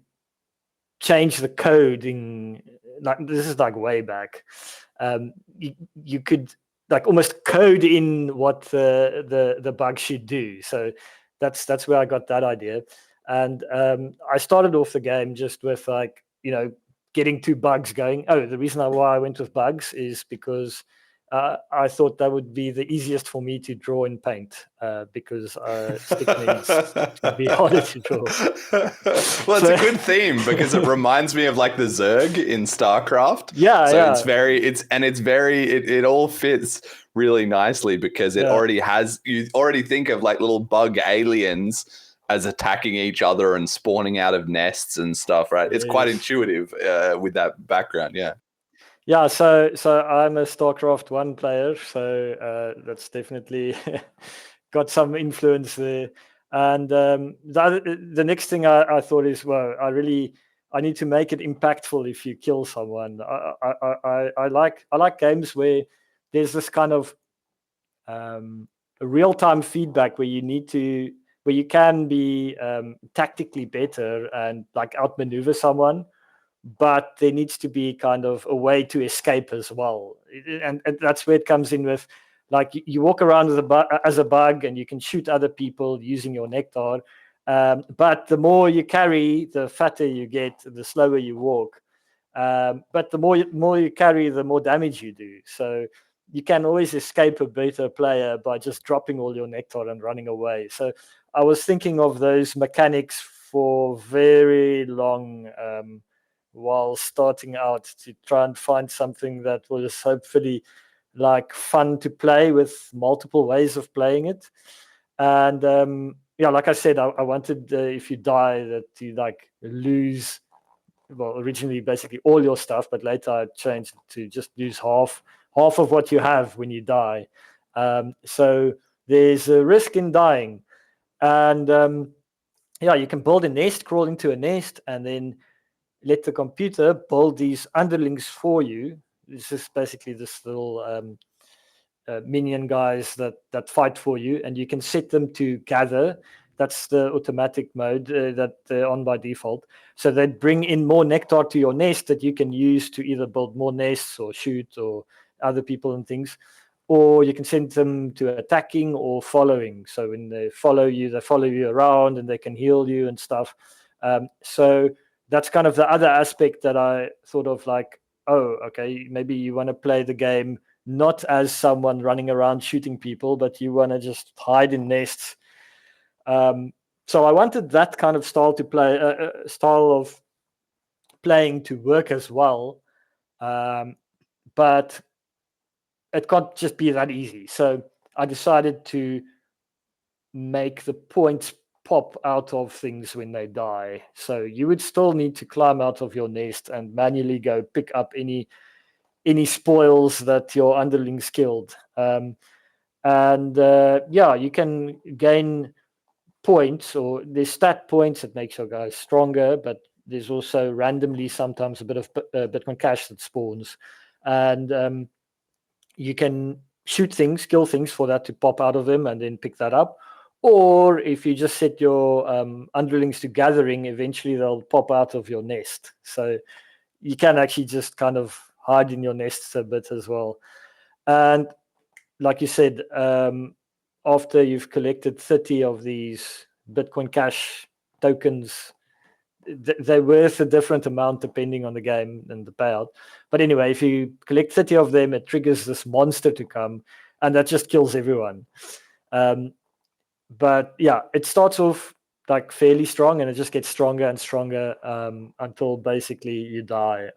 change the coding, like this is like way back. You could like almost code in what the bug should do. So that's where I got that idea. And I started off the game just with like, getting 2 bugs going. Oh, the reason why I went with bugs is because I thought that would be the easiest for me to draw in paint because stickmans would be harder to draw. Well, it's a good theme because it reminds me of like the Zerg in StarCraft. Yeah, so yeah. it all fits really nicely because it already has, you already think of like little bug aliens as attacking each other and spawning out of nests and stuff, right? It's quite intuitive with that background, yeah. Yeah, so I'm a StarCraft 1 player, so that's definitely got some influence there. And the next thing I thought is, well, I need to make it impactful if you kill someone. I like games where there's this kind of real-time feedback where you can be tactically better and like outmaneuver someone, but there needs to be kind of a way to escape as well. And that's where it comes in with, like, you walk around as a bug and you can shoot other people using your nectar. But the more you carry, the fatter you get, the slower you walk. But the more you carry, the more damage you do. So you can always escape a better player by just dropping all your nectar and running away. So I was thinking of those mechanics for very long while starting out, to try and find something that was hopefully like fun to play with multiple ways of playing it. And like I said, I wanted if you die that you like lose, well, originally basically all your stuff, but later I changed it to just lose half of what you have when you die. So there's a risk in dying. And you can build a nest, crawl into a nest, and then let the computer build these underlings for you. This is basically this little minion guys that fight for you, and you can set them to gather. That's the automatic mode that they're on by default. So they bring in more nectar to your nest that you can use to either build more nests or shoot or other people and things. Or you can send them to attacking or following. So when they follow you around and they can heal you and stuff. So that's kind of the other aspect that I thought of, like, oh, okay, maybe you want to play the game not as someone running around shooting people, but you want to just hide in nests. So I wanted that kind of style of playing to work as well. But it can't just be that easy. So I decided to make the points pop out of things when they die. So you would still need to climb out of your nest and manually go pick up any spoils that your underlings killed. You can gain points, or there's stat points that makes your guys stronger, but there's also randomly sometimes a bit of Bitcoin cash that spawns. And you can shoot things, kill things for that to pop out of them and then pick that up. Or if you just set your underlings to gathering, eventually they'll pop out of your nest. So you can actually just kind of hide in your nests a bit as well. And like you said, after you've collected 30 of these Bitcoin Cash tokens, they're worth a different amount depending on the game and the payout. But anyway, if you collect 30 of them, it triggers this monster to come, and that just kills everyone. But yeah, it starts off like fairly strong, and it just gets stronger and stronger until basically you die.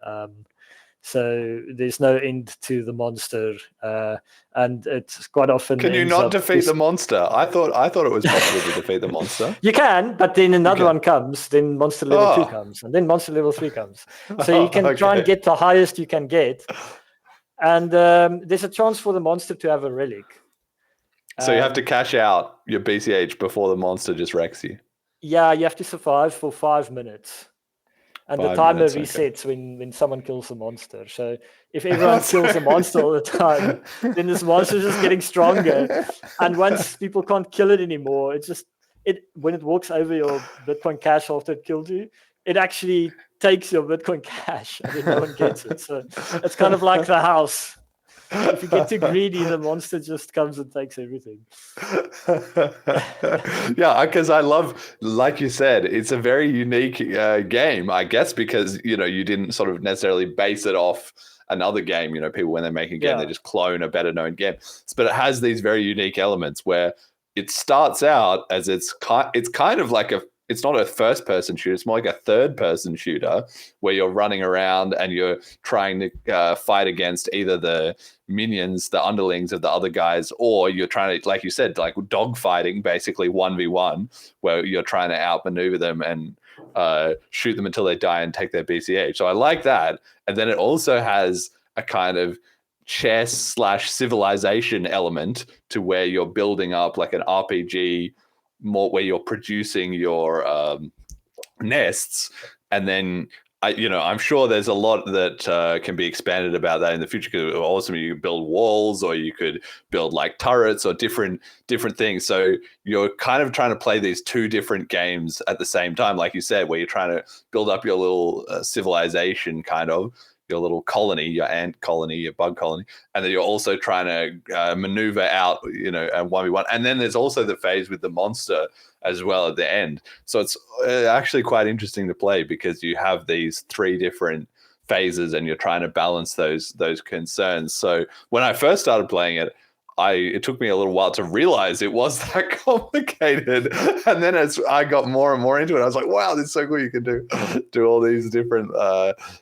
So there's no end to the monster, and it's quite often. Can you not defeat the monster? I thought it was possible to defeat the monster. You can, but then another one comes. Then monster level 2 comes, and then monster level 3 comes. So you can try and get the highest you can get, and there's a chance for the monster to have a relic. So you have to cash out your BCH before the monster just wrecks you. Yeah, you have to survive for 5 minutes. And the 5 timer minutes, okay. resets when someone kills a monster. So if everyone kills a monster all the time, then this monster is just getting stronger. And once people can't kill it anymore, when it walks over your Bitcoin Cash after it killed you, it actually takes your Bitcoin Cash and then no one gets it. So it's kind of like the house. If you get too greedy, the monster just comes and takes everything. Yeah, because I love, like you said, it's a very unique game, I guess, because you didn't sort of necessarily base it off another game. People, when they make a game, they just clone a better known game, but it has these very unique elements where it starts out as it's kind of like it's not a first person shooter, it's more like a third person shooter where you're running around and you're trying to fight against either the minions, the underlings of the other guys, or you're trying to, like you said, like dog fighting, basically 1v1, where you're trying to outmaneuver them and shoot them until they die and take their BCH. So I like that. And then it also has a kind of chess/civilization element to where you're building up like an RPG, more where you're producing your nests, and then I'm sure there's a lot that can be expanded about that in the future, because also you could build walls or you could build like turrets or different things. So you're kind of trying to play these two different games at the same time, like you said, where you're trying to build up your little civilization, kind of your little colony, your ant colony, your bug colony, and then you're also trying to maneuver out, a 1v1. And then there's also the phase with the monster as well at the end. So it's actually quite interesting to play, because you have these three different phases and you're trying to balance those concerns. So when I first started playing it, it took me a little while to realize it was that complicated. And then as I got more and more into it, I was like, wow, this is so cool. You can do all these different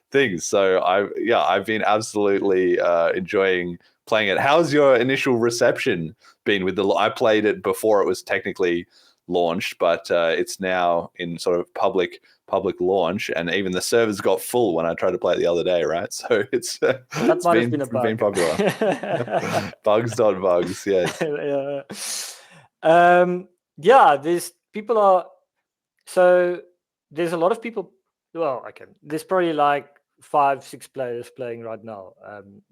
things. So I've been absolutely enjoying playing it. How's your initial reception been with I played it before it was technically launched, but it's now in sort of public launch, and even the servers got full when I tried to play it the other day, right? So it's been popular. Bugs.bugs, yes. There's people are, so there's a lot of people. Well, okay, there's probably like 5-6 players playing right now.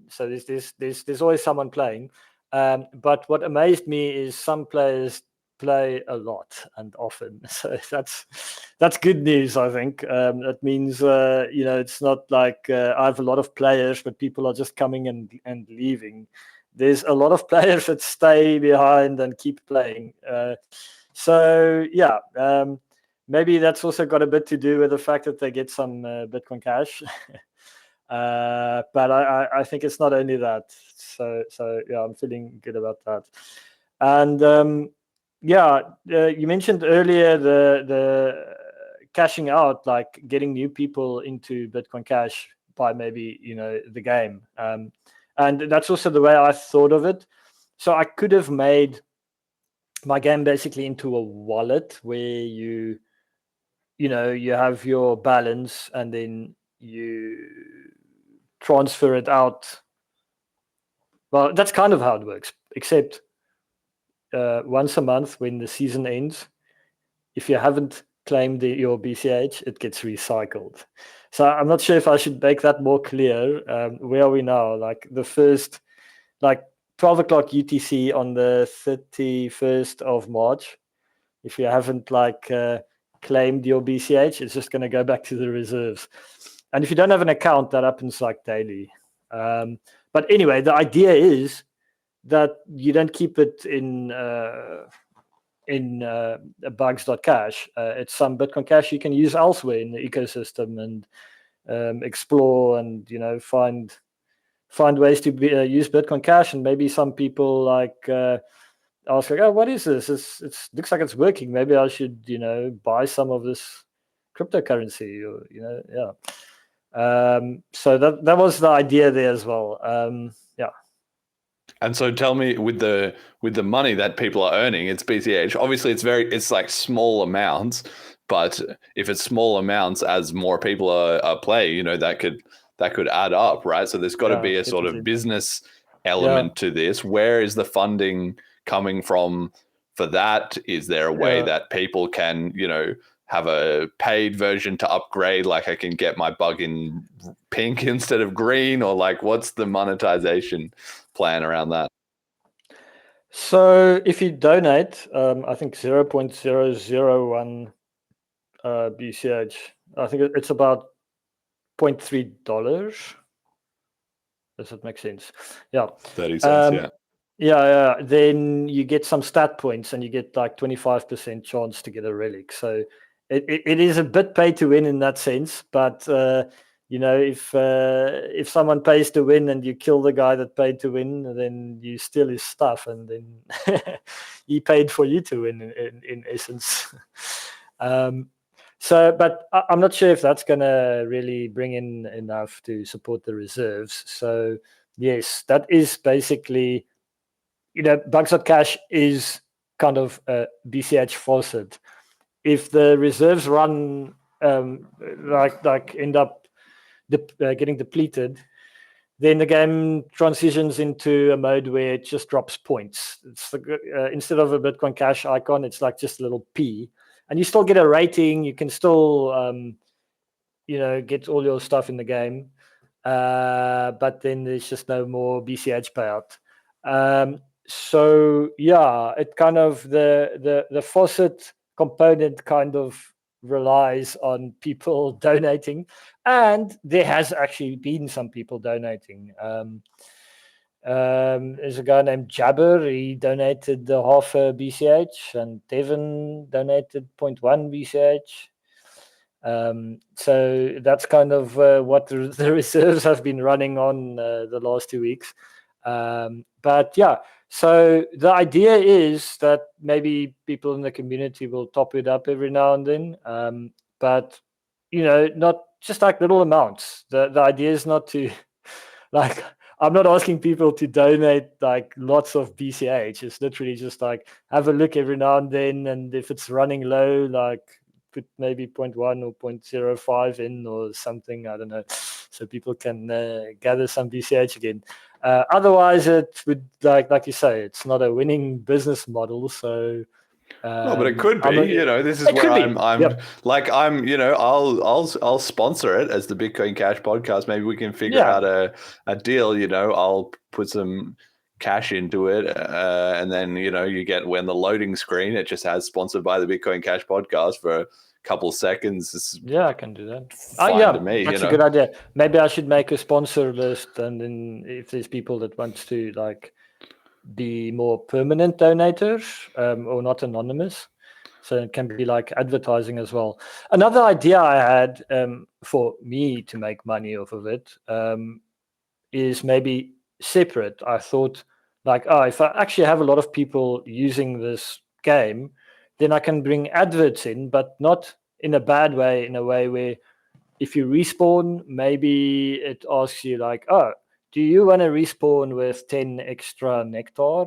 So there's always someone playing. But what amazed me is some players play a lot and often, so that's good news, I think. That means it's not like I have a lot of players but people are just coming and leaving. There's a lot of players that stay behind and keep playing, maybe that's also got a bit to do with the fact that they get some Bitcoin Cash. But I think it's not only that, so I'm feeling good about that. And you mentioned earlier the cashing out, like getting new people into Bitcoin Cash by maybe the game, and that's also the way I thought of it. So I could have made my game basically into a wallet where you have your balance and then you transfer it out. Well, that's kind of how it works, except once a month when the season ends, if you haven't claimed your BCH, it gets recycled. So I'm not sure if I should make that more clear. Where are we now? Like the first, 12 o'clock UTC on the 31st of March. If you haven't claimed your BCH, it's just going to go back to the reserves. And if you don't have an account, that happens daily. But anyway, the idea is that you don't keep it in Bugs.cash. It's some Bitcoin Cash you can use elsewhere in the ecosystem and explore and find ways to use Bitcoin Cash. And maybe some people ask, oh, what is this? It looks like it's working. Maybe I should buy some of this cryptocurrency, or so that was the idea there as well. And so tell me, with the money that people are earning, it's BCH. Obviously, it's like small amounts, but if it's small amounts, as more people are playing, that could add up, right? So there's got to be a sort of business element to this. Where is the funding coming from for that? Is there a way that people can, have a paid version to upgrade? Like I can get my bug in pink instead of green, or like what's the monetization plan around that? So if you donate, I think 0.001 BCH, I think it's about $0.3. Does that make sense? Yeah. 30 cents, Yeah. Then you get some stat points and you get like 25% chance to get a relic. So it is a bit pay to win in that sense. But, if someone pays to win and you kill the guy that paid to win, then you steal his stuff and then he paid for you to win in essence. But I'm not sure if that's going to really bring in enough to support the reserves. So, yes, that is basically, Bugs.cash is kind of a BCH faucet. If the reserves run like end up getting depleted, then the game transitions into a mode where it just drops points. It's instead of a Bitcoin Cash icon, it's like just a little P. And you still get a rating. You can still, get all your stuff in the game. But then there's just no more BCH payout. It kind of the faucet component kind of relies on people donating. And there has actually been some people donating. There's a guy named Jabber. He donated half a BCH, and Devin donated 0.1 BCH. So that's kind of what the reserves have been running on the last 2 weeks. So the idea is that maybe people in the community will top it up every now and then. But not just like little amounts. The idea is not to like. I'm not asking people to donate like lots of BCH. It's literally just like have a look every now and then, and if it's running low, like put maybe 0.1 or 0.05 in or something. I don't know, so people can gather some BCH again. Otherwise, it would like you say, it's not a winning business model. So. No, but it could be. This is where I'll sponsor it as the Bitcoin Cash podcast. Maybe we can figure out a deal. I'll put some cash into it, and then you get when the loading screen it just has sponsored by the Bitcoin Cash podcast for a couple seconds. I can do that. To me, that's a good idea. Maybe I should make a sponsor list, and then if there's people that want to like be more permanent donators or not anonymous, so it can be like advertising as well. Another idea I had for me to make money off of it is maybe separate. I thought if I actually have a lot of people using this game, then I can bring adverts in, but not in a bad way, in a way where if you respawn, maybe it asks you like, do you want to respawn with 10 extra nectar?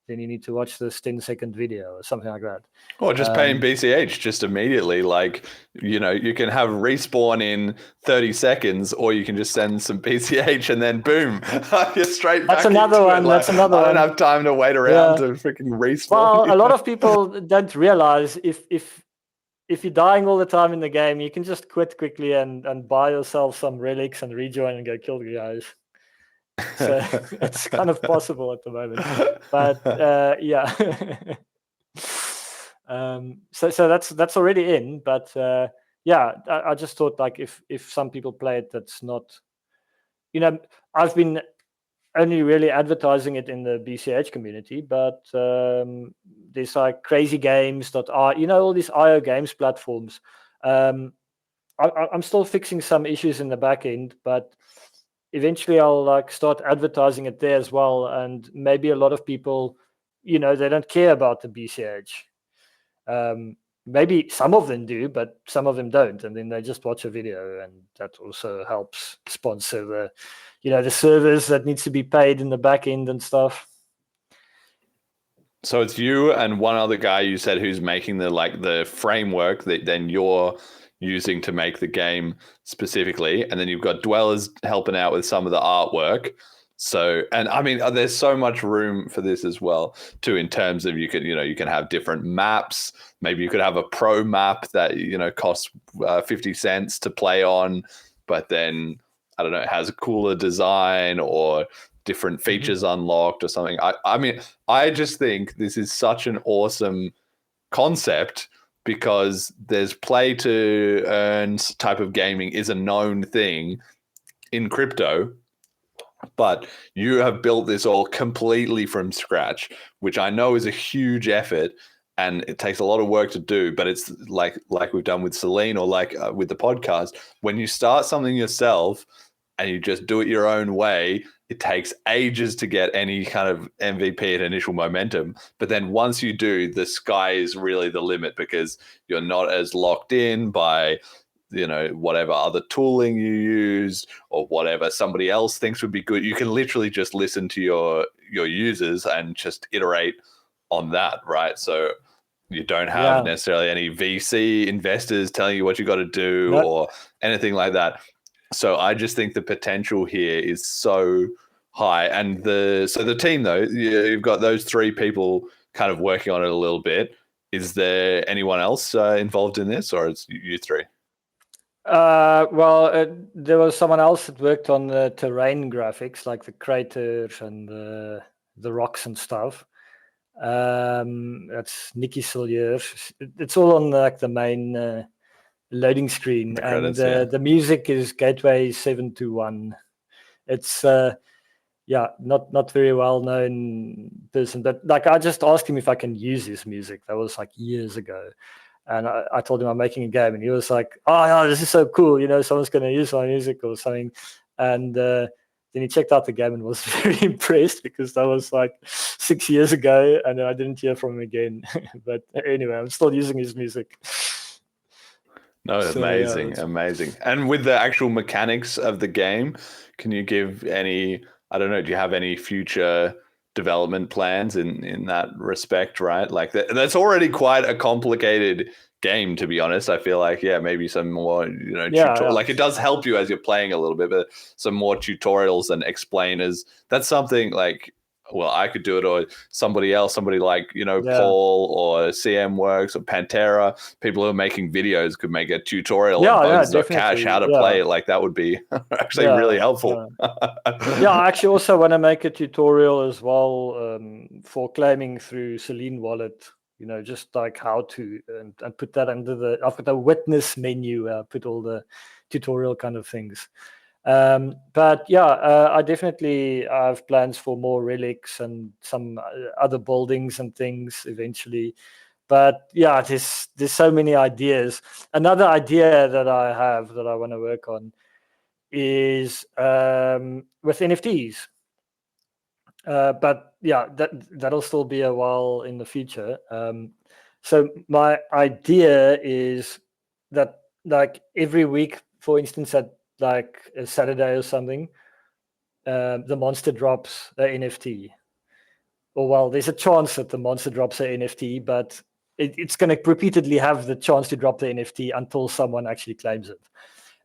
Then you need to watch this 10-second video or something like that. Or just paying BCH just immediately. Like, you can have respawn in 30 seconds, or you can just send some BCH and then boom, you're straight back. That's another one. Like, I don't have time to wait around to freaking respawn. Well, a lot of people don't realize if you're dying all the time in the game, you can just quit quickly and buy yourself some relics and rejoin and go kill the guys. So it's kind of possible at the moment, but so that's already in. But I just thought like if some people play it, that's not, I've been only really advertising it in the BCH community, but there's like crazy games all these IO games platforms. I'm still fixing some issues in the back end, but eventually I'll like start advertising it there as well. And maybe a lot of people, they don't care about the BCH. Maybe some of them do, but some of them don't. And then they just watch a video, and that also helps sponsor the servers that needs to be paid in the back end and stuff. So it's you and one other guy you said who's making the framework that then you're using to make the game specifically, and then you've got dwellers helping out with some of the artwork. So, and I mean, there's so much room for this as well, too, in terms of you can have different maps. Maybe you could have a pro map that, costs 50 cents to play on, but then, I don't know, it has a cooler design or different features unlocked or something. I mean, I just think this is such an awesome concept because there's play to earn type of gaming is a known thing in crypto. But you have built this all completely from scratch, which I know is a huge effort and it takes a lot of work to do. But it's like we've done with Celine or with the podcast. When you start something yourself and you just do it your own way, it takes ages to get any kind of MVP and initial momentum. But then once you do, the sky is really the limit because you're not as locked in by whatever other tooling you use or whatever somebody else thinks would be good. You can literally just listen to your users and just iterate on that, right? So you don't have necessarily any VC investors telling you what you got to do or anything like that. So I just think the potential here is so high. And the team, though, you've got those three people kind of working on it a little bit. Is there anyone else involved in this, or it's you three? There was someone else that worked on the terrain graphics, like the craters and the rocks and stuff. That's Nikki Sillier. It's all on like the main loading screen, the credits, and the music is Gateway 721. It's not very well known person, but like I just asked him if I can use his music. That was like years ago. And I told him I'm making a game, and he was like, "Oh, no, this is so cool! Someone's going to use my music or something." And then he checked out the game and was very impressed because that was like 6 years ago, and I didn't hear from him again. But anyway, I'm still using his music. No, amazing. And with the actual mechanics of the game, can you give any? I don't know. Do you have any future development plans in that respect, right? Like that's already quite a complicated game, to be honest. I feel like maybe some more like it does help you as you're playing a little bit, but some more tutorials and explainers. That's something like, well, I could do it, or somebody like Paul or CM Works or Pantera, people who are making videos could make a tutorial on Bugs.cash how to play it. Like that would be actually really helpful. I actually also want to make a tutorial as well for claiming through Celine Wallet, just like how to and put that under I've got a witness menu, put all the tutorial kind of things. I definitely have plans for more relics and some other buildings and things eventually. But there's so many ideas. Another idea that I have that I want to work on is with NFTs. That'll still be a while in the future. So my idea is that like every week, for instance, at like a Saturday or something, the monster drops a NFT. Or there's a chance that the monster drops a NFT, but it's going to repeatedly have the chance to drop the NFT until someone actually claims it.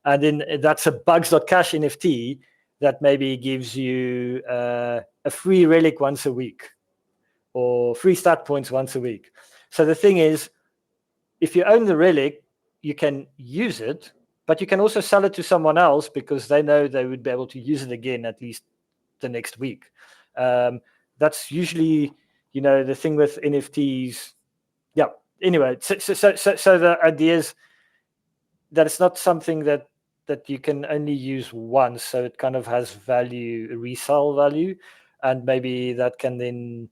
And then that's a Bugs.cash NFT that maybe gives you a free relic once a week or free stat points once a week. So the thing is, if you own the relic, you can use it, but you can also sell it to someone else because they know they would be able to use it again at least the next week. That's usually, the thing with NFTs. Yeah. Anyway, so the idea is that it's not something that you can only use once, so it kind of has value, resale value, and maybe that can then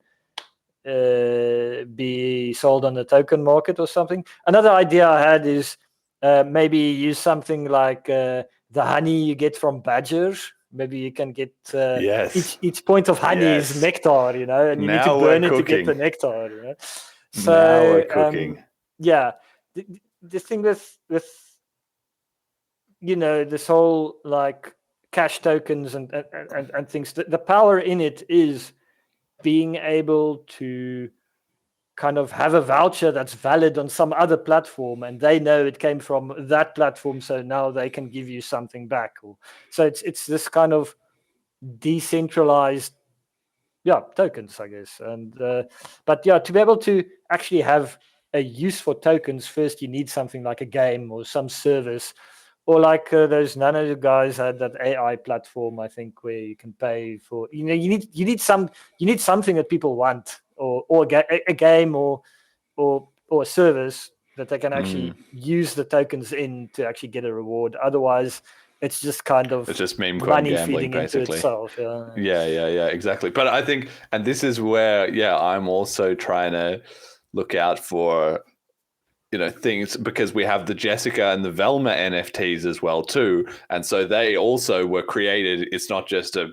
be sold on the token market or something. Another idea I had is maybe use something like the honey you get from badgers. Maybe you can get each point of honey is nectar, and you need to burn it to get the nectar. So now we're cooking. The thing with this whole like cash tokens and things, the power in it is being able to kind of have a voucher that's valid on some other platform, and they know it came from that platform, so now they can give you something back. So it's this kind of decentralized tokens, I guess. And but to be able to actually have a use for tokens, first you need something like a game or some service, or like those nano guys had that AI platform, I think, where you can pay for. You need something that people want, or a game or a service that they can actually use the tokens in to actually get a reward. Otherwise, it's just kind of It's just meme coin money gambling, feeding basically. into itself. Yeah, exactly. But I think, and this is where, I'm also trying to look out for, things, because we have the Jessica and the Velma NFTs as well too, and so they also were created. It's not just a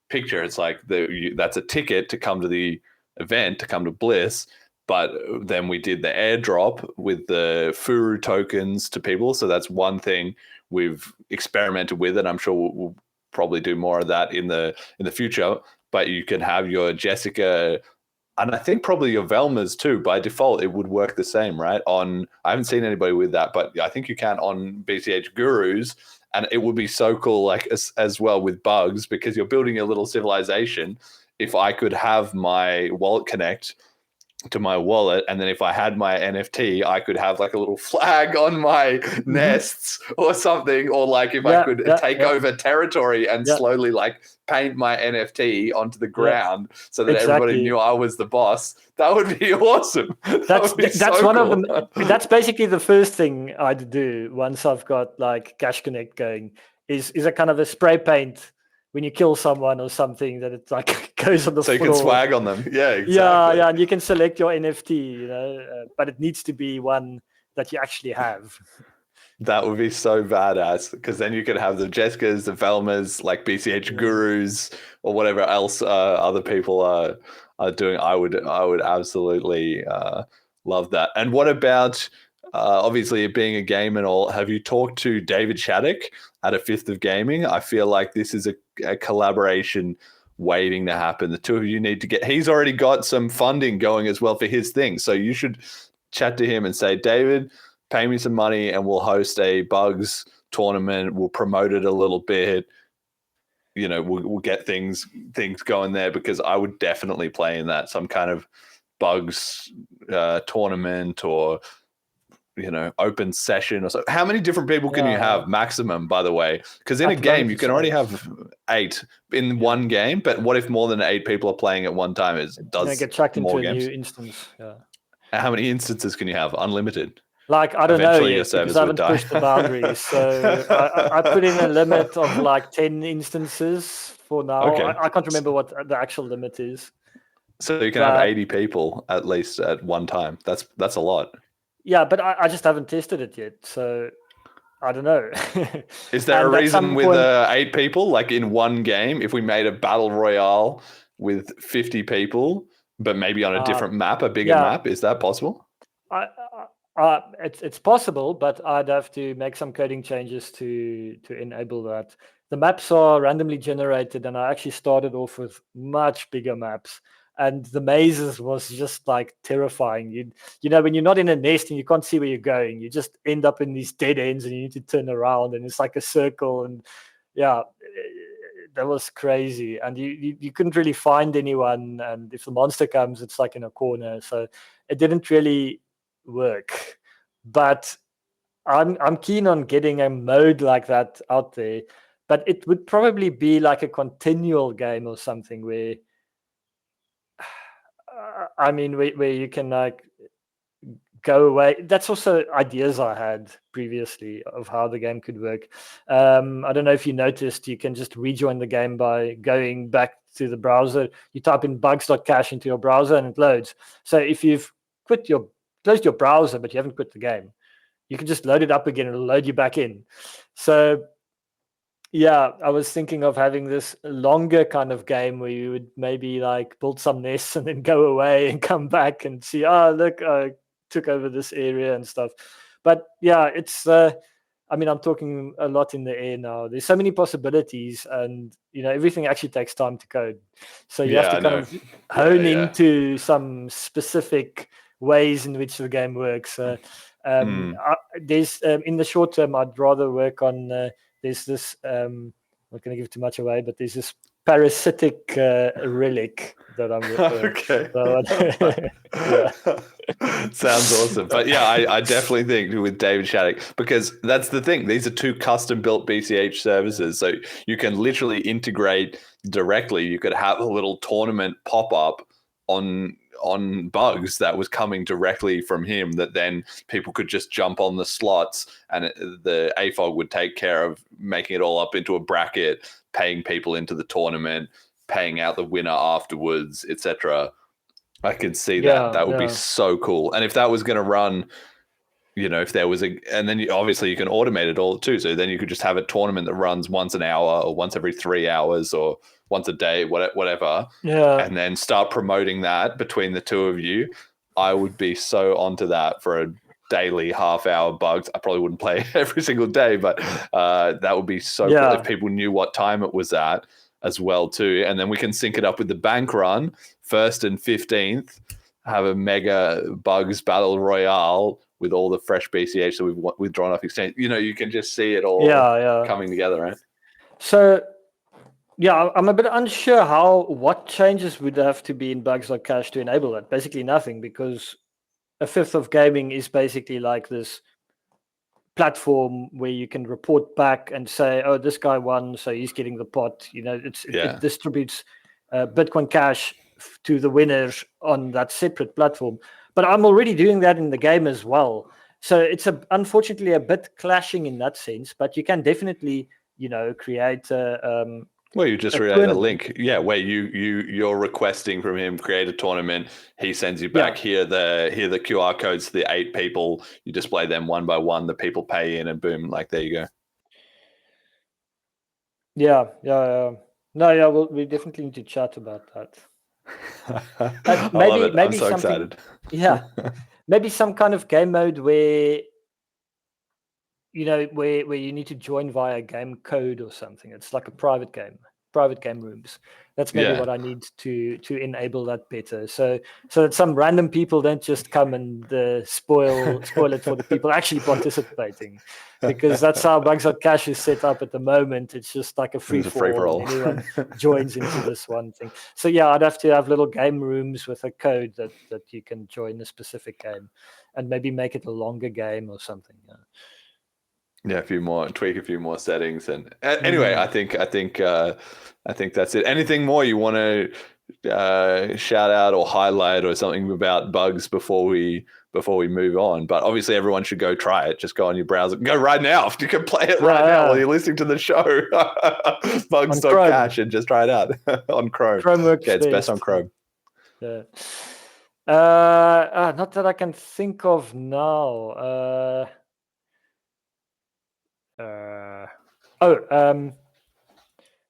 picture; it's like that's a ticket to come to the event, to come to BLISS. But then we did the airdrop with the Furu tokens to people, so that's one thing we've experimented with, and I'm sure we'll probably do more of that in the future. But you can have your Jessica, and I think probably your Velmas too. By default, it would work the same, right? I haven't seen anybody with that, but I think you can on BCH Gurus, and it would be so cool, like as well with Bugs, because you're building a little civilization. If I could have my wallet connect to my wallet, and then if I had my NFT, I could have like a little flag on my nests or something, or like if I could take over territory and slowly like paint my NFT onto the ground so that everybody knew I was the boss. That would be awesome. That's one of them. That's basically the first thing I'd do once I've got like Cash Connect going. Is a kind of a spray paint when you kill someone or something, that it like goes on the floor. So you can swag on them. Yeah, exactly. Yeah, and you can select your NFT, but it needs to be one that you actually have. That would be so badass, because then you could have the Jessicas, the Velmas, like BCH Gurus, or whatever else other people are doing. I would absolutely love that. And what about, obviously it being a game and all, have you talked to David Shattuck at A Fifth of Gaming? I feel like this is a collaboration waiting to happen. The two of you need to get, he's already got some funding going as well for his thing. So you should chat to him and say, David, pay me some money and we'll host a Bugs tournament. We'll promote it a little bit. We'll get things going there, because I would definitely play in that, some kind of Bugs tournament, or open session or so. How many different people can you have maximum, by the way? Because in a game you can already have 8 in one game, but what if more than 8 people are playing at one time? Does get chucked into more a games. new instance. How many instances can you have? Unlimited? Like, I don't know yet, because I haven't pushed the boundaries. So I put in a limit of like 10 instances for now. Okay. I can't remember what the actual limit is. So you can have 80 people at least at one time. That's a lot. Yeah, but I just haven't tested it yet, so I don't know. Is there a reason with 8 people, like in one game, if we made a battle royale with 50 people, but maybe on a different map, a bigger map, is that possible? It's possible, but I'd have to make some coding changes to enable that. The maps are randomly generated, and I actually started off with much bigger maps. And the mazes was just like terrifying. When you're not in a nest and you can't see where you're going, you just end up in these dead ends and you need to turn around, and it's like a circle. And that was crazy. And you couldn't really find anyone. And if the monster comes, it's like in a corner. So it didn't really work. But I'm keen on getting a mode like that out there. But it would probably be like a continual game or something where, where you can like go away. That's also ideas I had previously of how the game could work. I don't know if you noticed, you can just rejoin the game by going back to the browser. You type in Bugs.cash into your browser and it loads. So if you've closed your browser but you haven't quit the game, you can just load it up again and it'll load you back in. So yeah, I was thinking of having this longer kind of game where you would maybe like build some nests and then go away and come back and see, look, I took over this area and stuff. But yeah, it's, I'm talking a lot in the air now. There's so many possibilities, and, everything actually takes time to code. So you have to kind of hone into some specific ways in which the game works. There's, in the short term, I'd rather work on, there's this, I'm not going to give too much away, but there's this parasitic relic that I'm Okay. Yeah. Sounds awesome. But yeah, I definitely think with David Shattuck, because that's the thing. These are two custom built BCH services. So you can literally integrate directly. You could have a little tournament pop up on Bugs that was coming directly from him, that then people could just jump on the slots, and the AFOG would take care of making it all up into a bracket, paying people into the tournament, paying out the winner afterwards, etc. I can see that would be so cool. And if that was going to run, if there was and then obviously you can automate it all too. So then you could just have a tournament that runs once an hour or once every 3 hours or once a day, whatever. Yeah. And then start promoting that between the two of you. I would be so onto that for a daily half-hour Bugs. I probably wouldn't play every single day, but that would be so cool if people knew what time it was at as well too. And then we can sync it up with the bank run, 1st and 15th, have a mega Bugs battle royale with all the fresh BCH that we've withdrawn off exchange. You can just see it all coming together, right? So, yeah, I'm a bit unsure what changes would have to be in Bugs.cash to enable that. Basically nothing, because a Fifth of Gaming is basically like this platform where you can report back and say, oh, this guy won, so he's getting the pot. It distributes Bitcoin Cash to the winners on that separate platform. But I'm already doing that in the game as well. So it's unfortunately a bit clashing in that sense, but you can definitely, create well, you just create a link, where you're requesting from him, create a tournament. He sends you back here the QR codes to the 8 people. You display them one by one. The people pay in, and boom, like there you go. Yeah. Well, we definitely need to chat about that. Maybe I'm so excited. Yeah, maybe some kind of game mode where where you need to join via game code or something. It's like a private game rooms. That's maybe what I need to enable that better. So that some random people don't just come and spoil it for the people actually participating, because that's how Bugs.cash is set up at the moment. It's just like a free for all. Anyone joins into this one thing. So yeah, I'd have to have little game rooms with a code that you can join a specific game, and maybe make it a longer game or something. Yeah, tweak a few more settings, and anyway, I think that's it. Anything more you want to shout out or highlight or something about Bugs before we move on? But obviously, everyone should go try it. Just go on your browser, go right now. You can play it right now while you're listening to the show. Bugs.cash and just try it out on Chrome. Chrome works it's best on Chrome. Yeah. Not that I can think of now.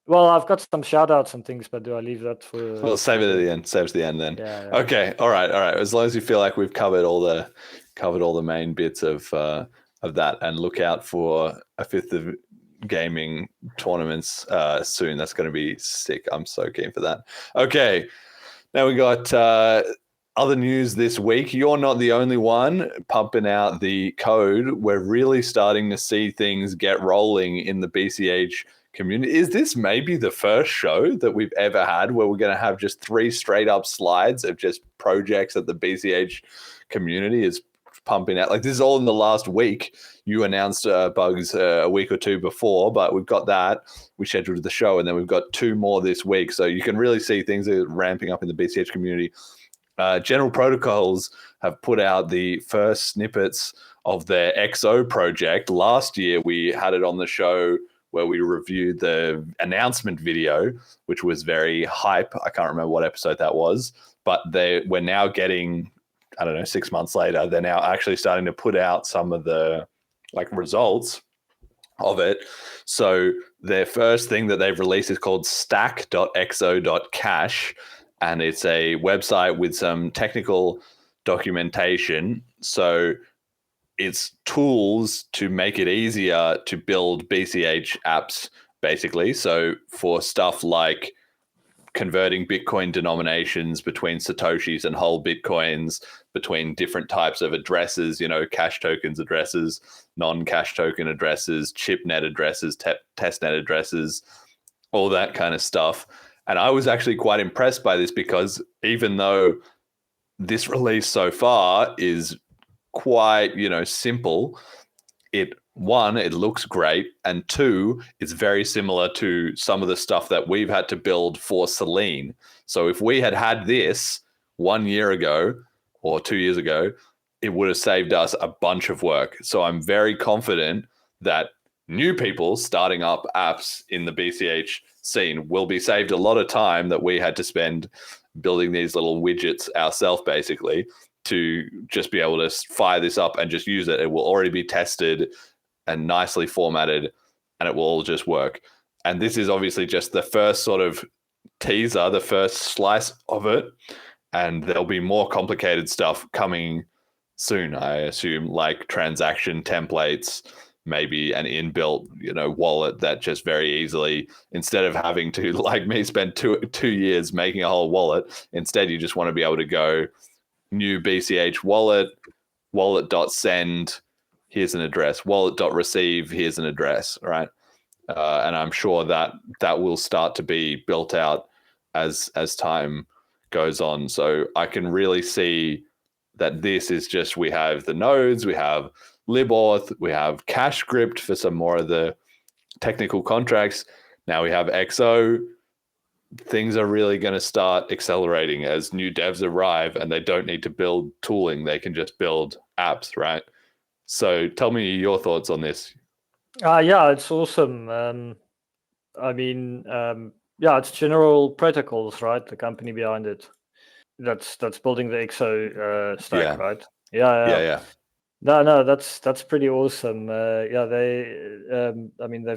Well, I've got some shout outs and things, but do I leave that for... We'll save it at the end. Save it to the end then. Yeah. Okay. All right. As long as you feel like we've covered all the main bits of that, and look out for a Fifth of Gaming tournaments soon. That's going to be sick. I'm so keen for that. Okay. Now we got other news this week. You're not the only one pumping out the code. We're really starting to see things get rolling in the BCH community. Is this maybe the first show that we've ever had where we're going to have just 3 straight up slides of just projects that the BCH community is pumping out? Like, this is all in the last week. You announced Bugs a week or 2 before, but we've got that. We scheduled the show, and then we've got 2 more this week. So you can really see things are ramping up in the BCH community. General Protocols have put out the first snippets of their XO project. Last year, we had it on the show where we reviewed the announcement video, which was very hype. I can't remember what episode that was, but we're now getting, 6 months later, they're now actually starting to put out some of the results of it. So their first thing that they've released is called stack.xo.cash. And it's a website with some technical documentation. So it's tools to make it easier to build BCH apps, basically. So for stuff like converting Bitcoin denominations between Satoshis and whole Bitcoins, between different types of addresses, cash tokens addresses, non-cash token addresses, chipnet addresses, testnet addresses, all that kind of stuff. And I was actually quite impressed by this because even though this release so far is quite, simple, it looks great, and two, it's very similar to some of the stuff that we've had to build for Selene. So if we had this 1 year ago or 2 years ago, it would have saved us a bunch of work. So I'm very confident that new people starting up apps in the BCH scene will be saved a lot of time that we had to spend building these little widgets ourselves, basically, to just be able to fire this up and just use it. It will already be tested and nicely formatted, and it will all just work. And this is obviously just the first sort of teaser, the first slice of it. And there'll be more complicated stuff coming soon, I assume, like transaction templates, maybe an inbuilt, wallet that just very easily, instead of having to, like me, spend two years making a whole wallet, instead you just want to be able to go new BCH wallet.send, here's an address, wallet.receive, here's an address, right? And I'm sure that will start to be built out as time goes on. So I can really see that this is just, we have the nodes, we have libauth, we have CashScript for some more of the technical contracts. Now we have XO. Things are really going to start accelerating as new devs arrive, and they don't need to build tooling. They can just build apps, right? So tell me your thoughts on this. Yeah, it's awesome. It's General Protocols, right? The company behind it. That's building the XO stack, right? Yeah. No, that's pretty awesome. They've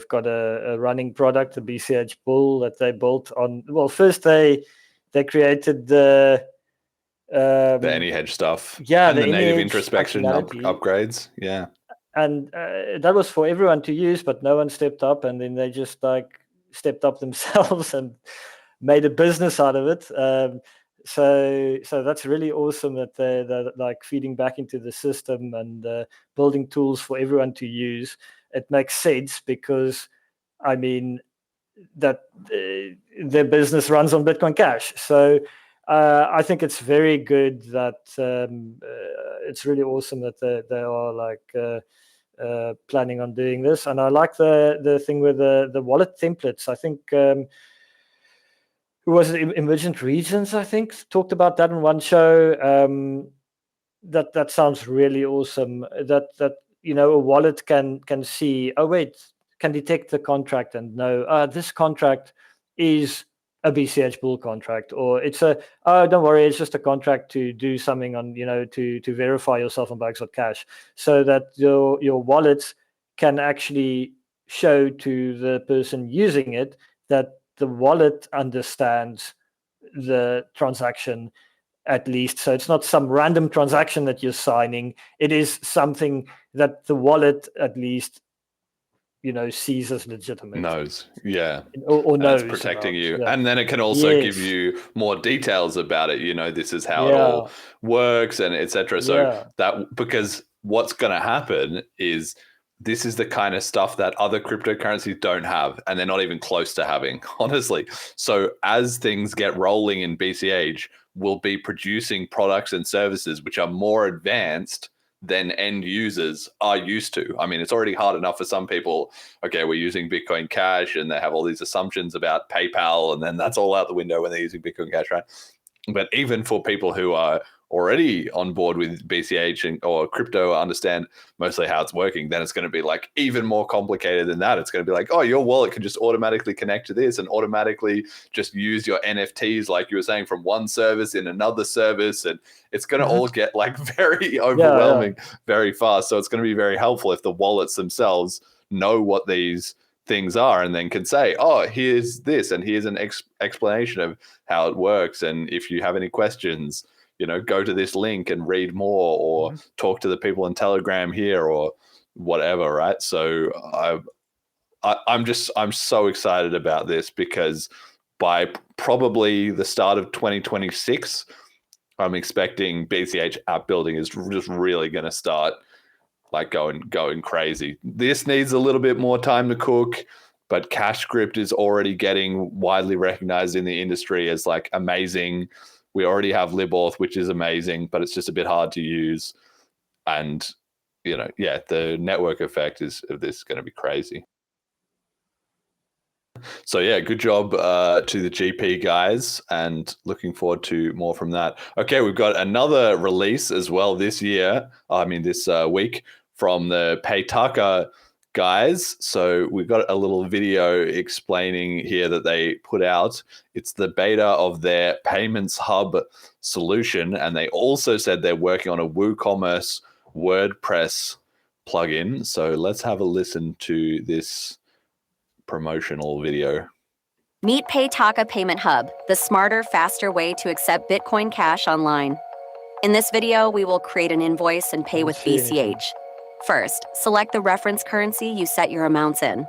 got a running product, the BCH Bull, that they built on. Well, first they created the AnyHedge stuff, and the native introspection upgrades, and that was for everyone to use, but no one stepped up, and then they just stepped up themselves and made a business out of it. So that's really awesome that they're like feeding back into the system and building tools for everyone to use. It makes sense because, that their business runs on Bitcoin Cash. So I think it's very good that it's really awesome that they are planning on doing this. And I like the thing with the wallet templates. I think who was it? Emergent Regions, I think, talked about that in one show. That sounds really awesome. That a wallet can see, can detect the contract and know this contract is a BCH Bull contract, or it's don't worry, it's just a contract to do something on, to verify yourself on Bugs.cash, so that your wallets can actually show to the person using it that the wallet understands the transaction, at least. So it's not some random transaction that you're signing. It is something that the wallet at least sees as legitimate. Knows, yeah. Or knows. It's protecting you. Yeah. And then it can also give you more details about it. This is how it all works, and etc. So that, because what's going to happen is, this is the kind of stuff that other cryptocurrencies don't have, and they're not even close to having, honestly. So as things get rolling in BCH, we'll be producing products and services which are more advanced than end users are used to. It's already hard enough for some people. Okay, we're using Bitcoin Cash, and they have all these assumptions about PayPal, and then that's all out the window when they're using Bitcoin Cash, right? But even for people who are already on board with BCH or crypto, understand mostly how it's working, then it's going to be like even more complicated than that. It's going to be like, your wallet can just automatically connect to this and automatically just use your NFTs, like you were saying, from one service in another service. And it's going to all get like very overwhelming very fast. So it's going to be very helpful if the wallets themselves know what these things are, and then can say, here's this, and here's an explanation of how it works. And if you have any questions, go to this link and read more, or talk to the people in Telegram here, or whatever, right? So I'm so excited about this, because by probably the start of 2026, I'm expecting BCH app building is just really going to start like going crazy. This needs a little bit more time to cook. but CashScript is already getting widely recognized in the industry as like amazing. We already have LibAuth, which is amazing, but it's just a bit hard to use. And, the network effect of this is going to be crazy. So yeah, good job to the GP guys, and looking forward to more from that. Okay, we've got another release as well this week from the Paytaca guys. So we've got a little video explaining here that they put out. It's the beta of their payments hub solution, and they also said they're working on a WooCommerce WordPress plugin. So let's have a listen to this promotional video. Meet Paytaca Payment Hub, the smarter, faster way to accept Bitcoin Cash online. In this video, we will create an invoice and pay with BCH. First, select the reference currency you set your amounts in.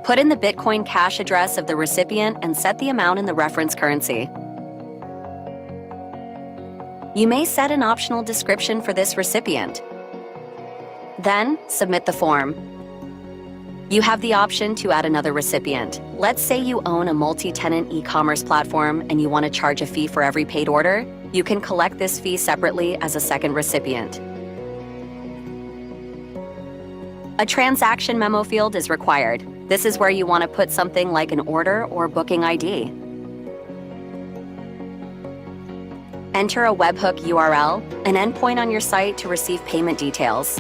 Put in the Bitcoin Cash address of the recipient and set the amount in the reference currency. You may set an optional description for this recipient. Then, submit the form. You have the option to add another recipient. Let's say you own a multi-tenant e-commerce platform and you want to charge a fee for every paid order. You can collect this fee separately as a second recipient. A transaction memo field is required. This is where you want to put something like an order or booking ID. Enter a webhook URL, an endpoint on your site to receive payment details.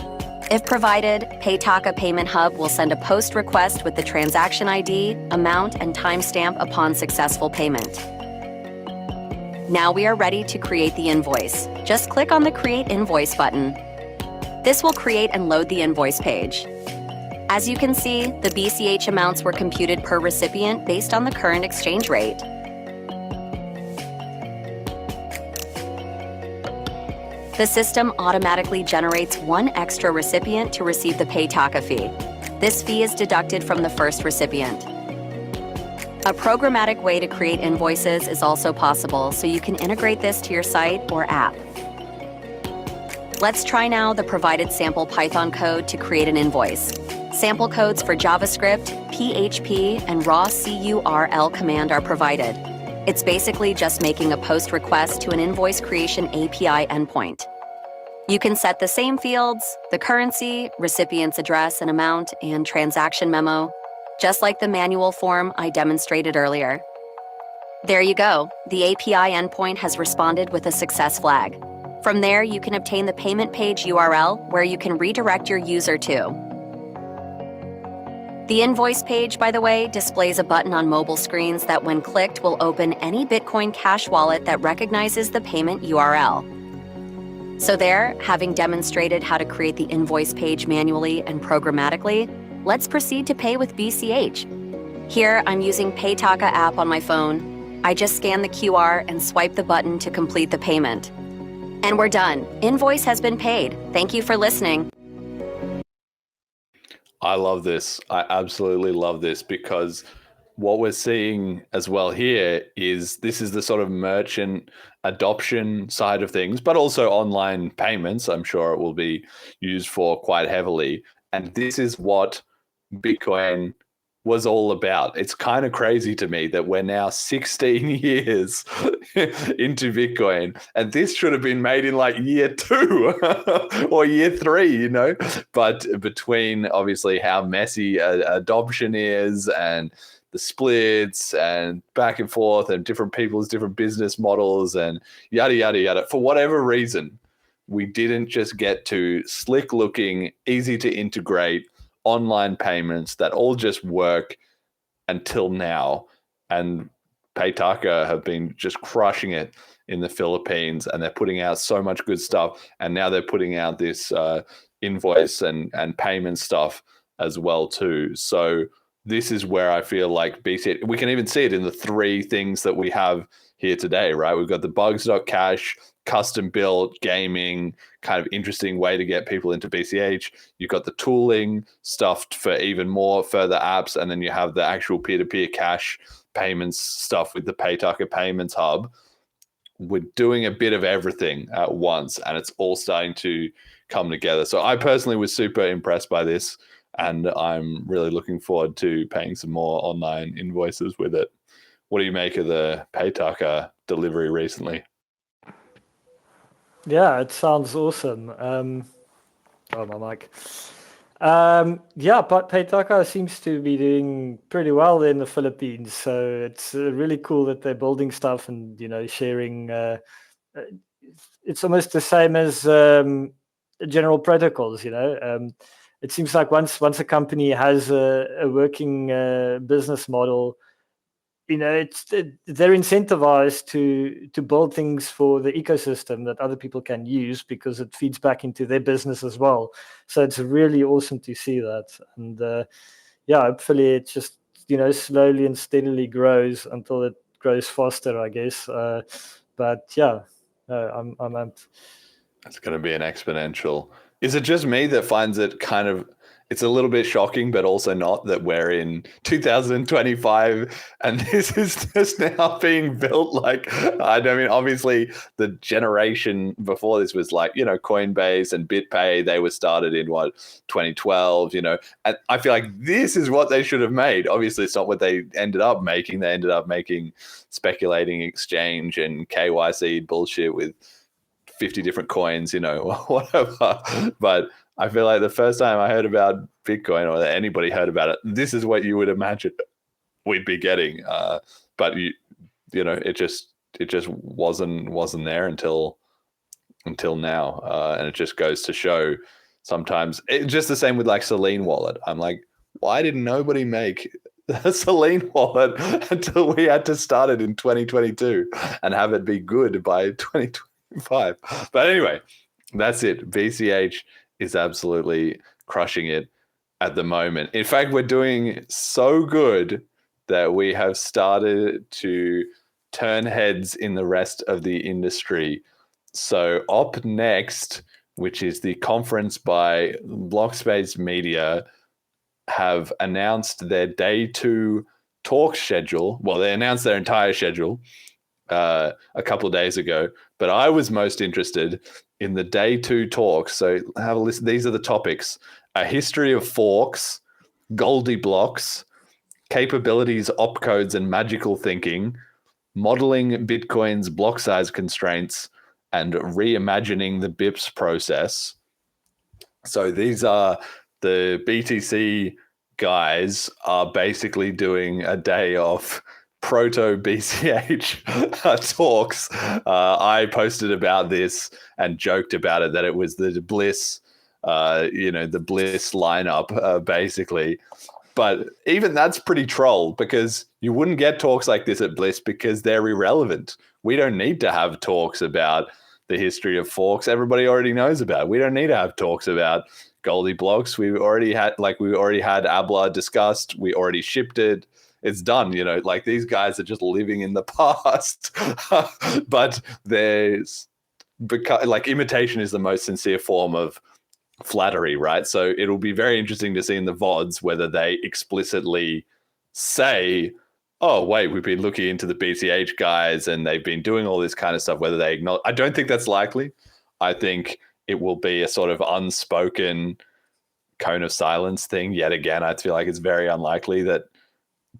If provided, Paytaca Payment Hub will send a post request with the transaction ID, amount, and timestamp upon successful payment. Now we are ready to create the invoice. Just click on the Create Invoice button. This will create and load the invoice page. As you can see, the BCH amounts were computed per recipient based on the current exchange rate. The system automatically generates one extra recipient to receive the Paytaca fee. This fee is deducted from the first recipient. A programmatic way to create invoices is also possible, so you can integrate this to your site or app. Let's try now the provided sample Python code to create an invoice. Sample codes for JavaScript, PHP, and raw curl command are provided. It's basically just making a post request to an invoice creation API endpoint. You can set the same fields, the currency, recipient's address and amount, and transaction memo, just like the manual form I demonstrated earlier. There you go. The API endpoint has responded with a success flag. From there, you can obtain the payment page URL where you can redirect your user to. The invoice page, by the way, displays a button on mobile screens that when clicked will open any Bitcoin Cash wallet that recognizes the payment URL. So there, having demonstrated how to create the invoice page manually and programmatically, let's proceed to pay with BCH. Here, I'm using Paytaca app on my phone. I just scan the QR and swipe the button to complete the payment. And we're done. Invoice has been paid. Thank you for listening. I love this. I absolutely love this, because what we're seeing as well here is this is the sort of merchant adoption side of things, but also online payments. I'm sure it will be used for quite heavily. And this is what Bitcoin was all about. It's kind of crazy to me that we're now 16 years into Bitcoin, and this should have been made in like year 2 or year 3, but between obviously how messy adoption is and the splits and back and forth and different people's different business models and yada, yada, yada, for whatever reason, we didn't just get to slick looking, easy to integrate online payments that all just work until now. And Paytaca have been just crushing it in the Philippines, and they're putting out so much good stuff. And now they're putting out this invoice and payment stuff as well too. So this is where I feel like BC, we can even see it in the 3 things that we have here today, right? We've got the Bugs.cash, custom built gaming, kind of interesting way to get people into BCH. You've got the tooling stuff for even more further apps. And then you have the actual peer-to-peer cash payments stuff with the Paytaca Payments Hub. We're doing a bit of everything at once, and it's all starting to come together. So I personally was super impressed by this. and I'm really looking forward to paying some more online invoices with it. What do you make of the Paytaca delivery recently? Yeah, it sounds awesome. Oh, my mic. But Paytaca seems to be doing pretty well in the Philippines. So it's really cool that they're building stuff and, sharing. It's almost the same as general protocols, It seems like once a company has a working business model, they're incentivized to build things for the ecosystem that other people can use because it feeds back into their business as well. So it's really awesome to see that. And hopefully it just, slowly and steadily grows until it grows faster, I guess. I'm It's going to be an exponential. Is it just me that finds it kind of, it's a little bit shocking, but also not, that we're in 2025 and this is just now being built? Like, I mean, obviously the generation before this was like, Coinbase and BitPay, they were started in 2012, and I feel like this is what they should have made. Obviously it's not what they ended up making. They ended up making speculating exchange and KYC bullshit with 50 different coins, whatever. But I feel like the first time I heard about Bitcoin, or that anybody heard about it, this is what you would imagine we'd be getting. But it just wasn't there until now. And it just goes to show sometimes it's just the same with like Selene wallet. I'm like, why did nobody make a Selene wallet until we had to start it in 2022 and have it be good by 2025? But anyway, that's it. BCH is absolutely crushing it at the moment. In fact, we're doing so good that we have started to turn heads in the rest of the industry. So up next, which is the conference by Blockspace Media, have announced their day 2 talk schedule. Well, they announced their entire schedule a couple of days ago, but I was most interested in the day 2 talks. So have a listen. These are the topics: a history of forks, Goldie blocks, capabilities, opcodes, and magical thinking, modeling Bitcoin's block size constraints, and reimagining the BIPS process. So these are the BTC guys are basically doing a day of proto BCH talks. I posted about this and joked about it, that it was the BLISS, the BLISS lineup, basically. But even that's pretty troll, because you wouldn't get talks like this at BLISS because they're irrelevant. We don't need to have talks about the history of forks. Everybody already knows about it. We don't need to have talks about Goldie blocks. We already had Abla discussed. We already shipped it. It's done. Like, these guys are just living in the past. But imitation is the most sincere form of flattery, right? So it'll be very interesting to see in the VODs whether they explicitly say, oh, wait, we've been looking into the BCH guys and they've been doing all this kind of stuff, whether they acknowledge. I don't think that's likely. I think it will be a sort of unspoken cone of silence thing. Yet again, I feel like it's very unlikely that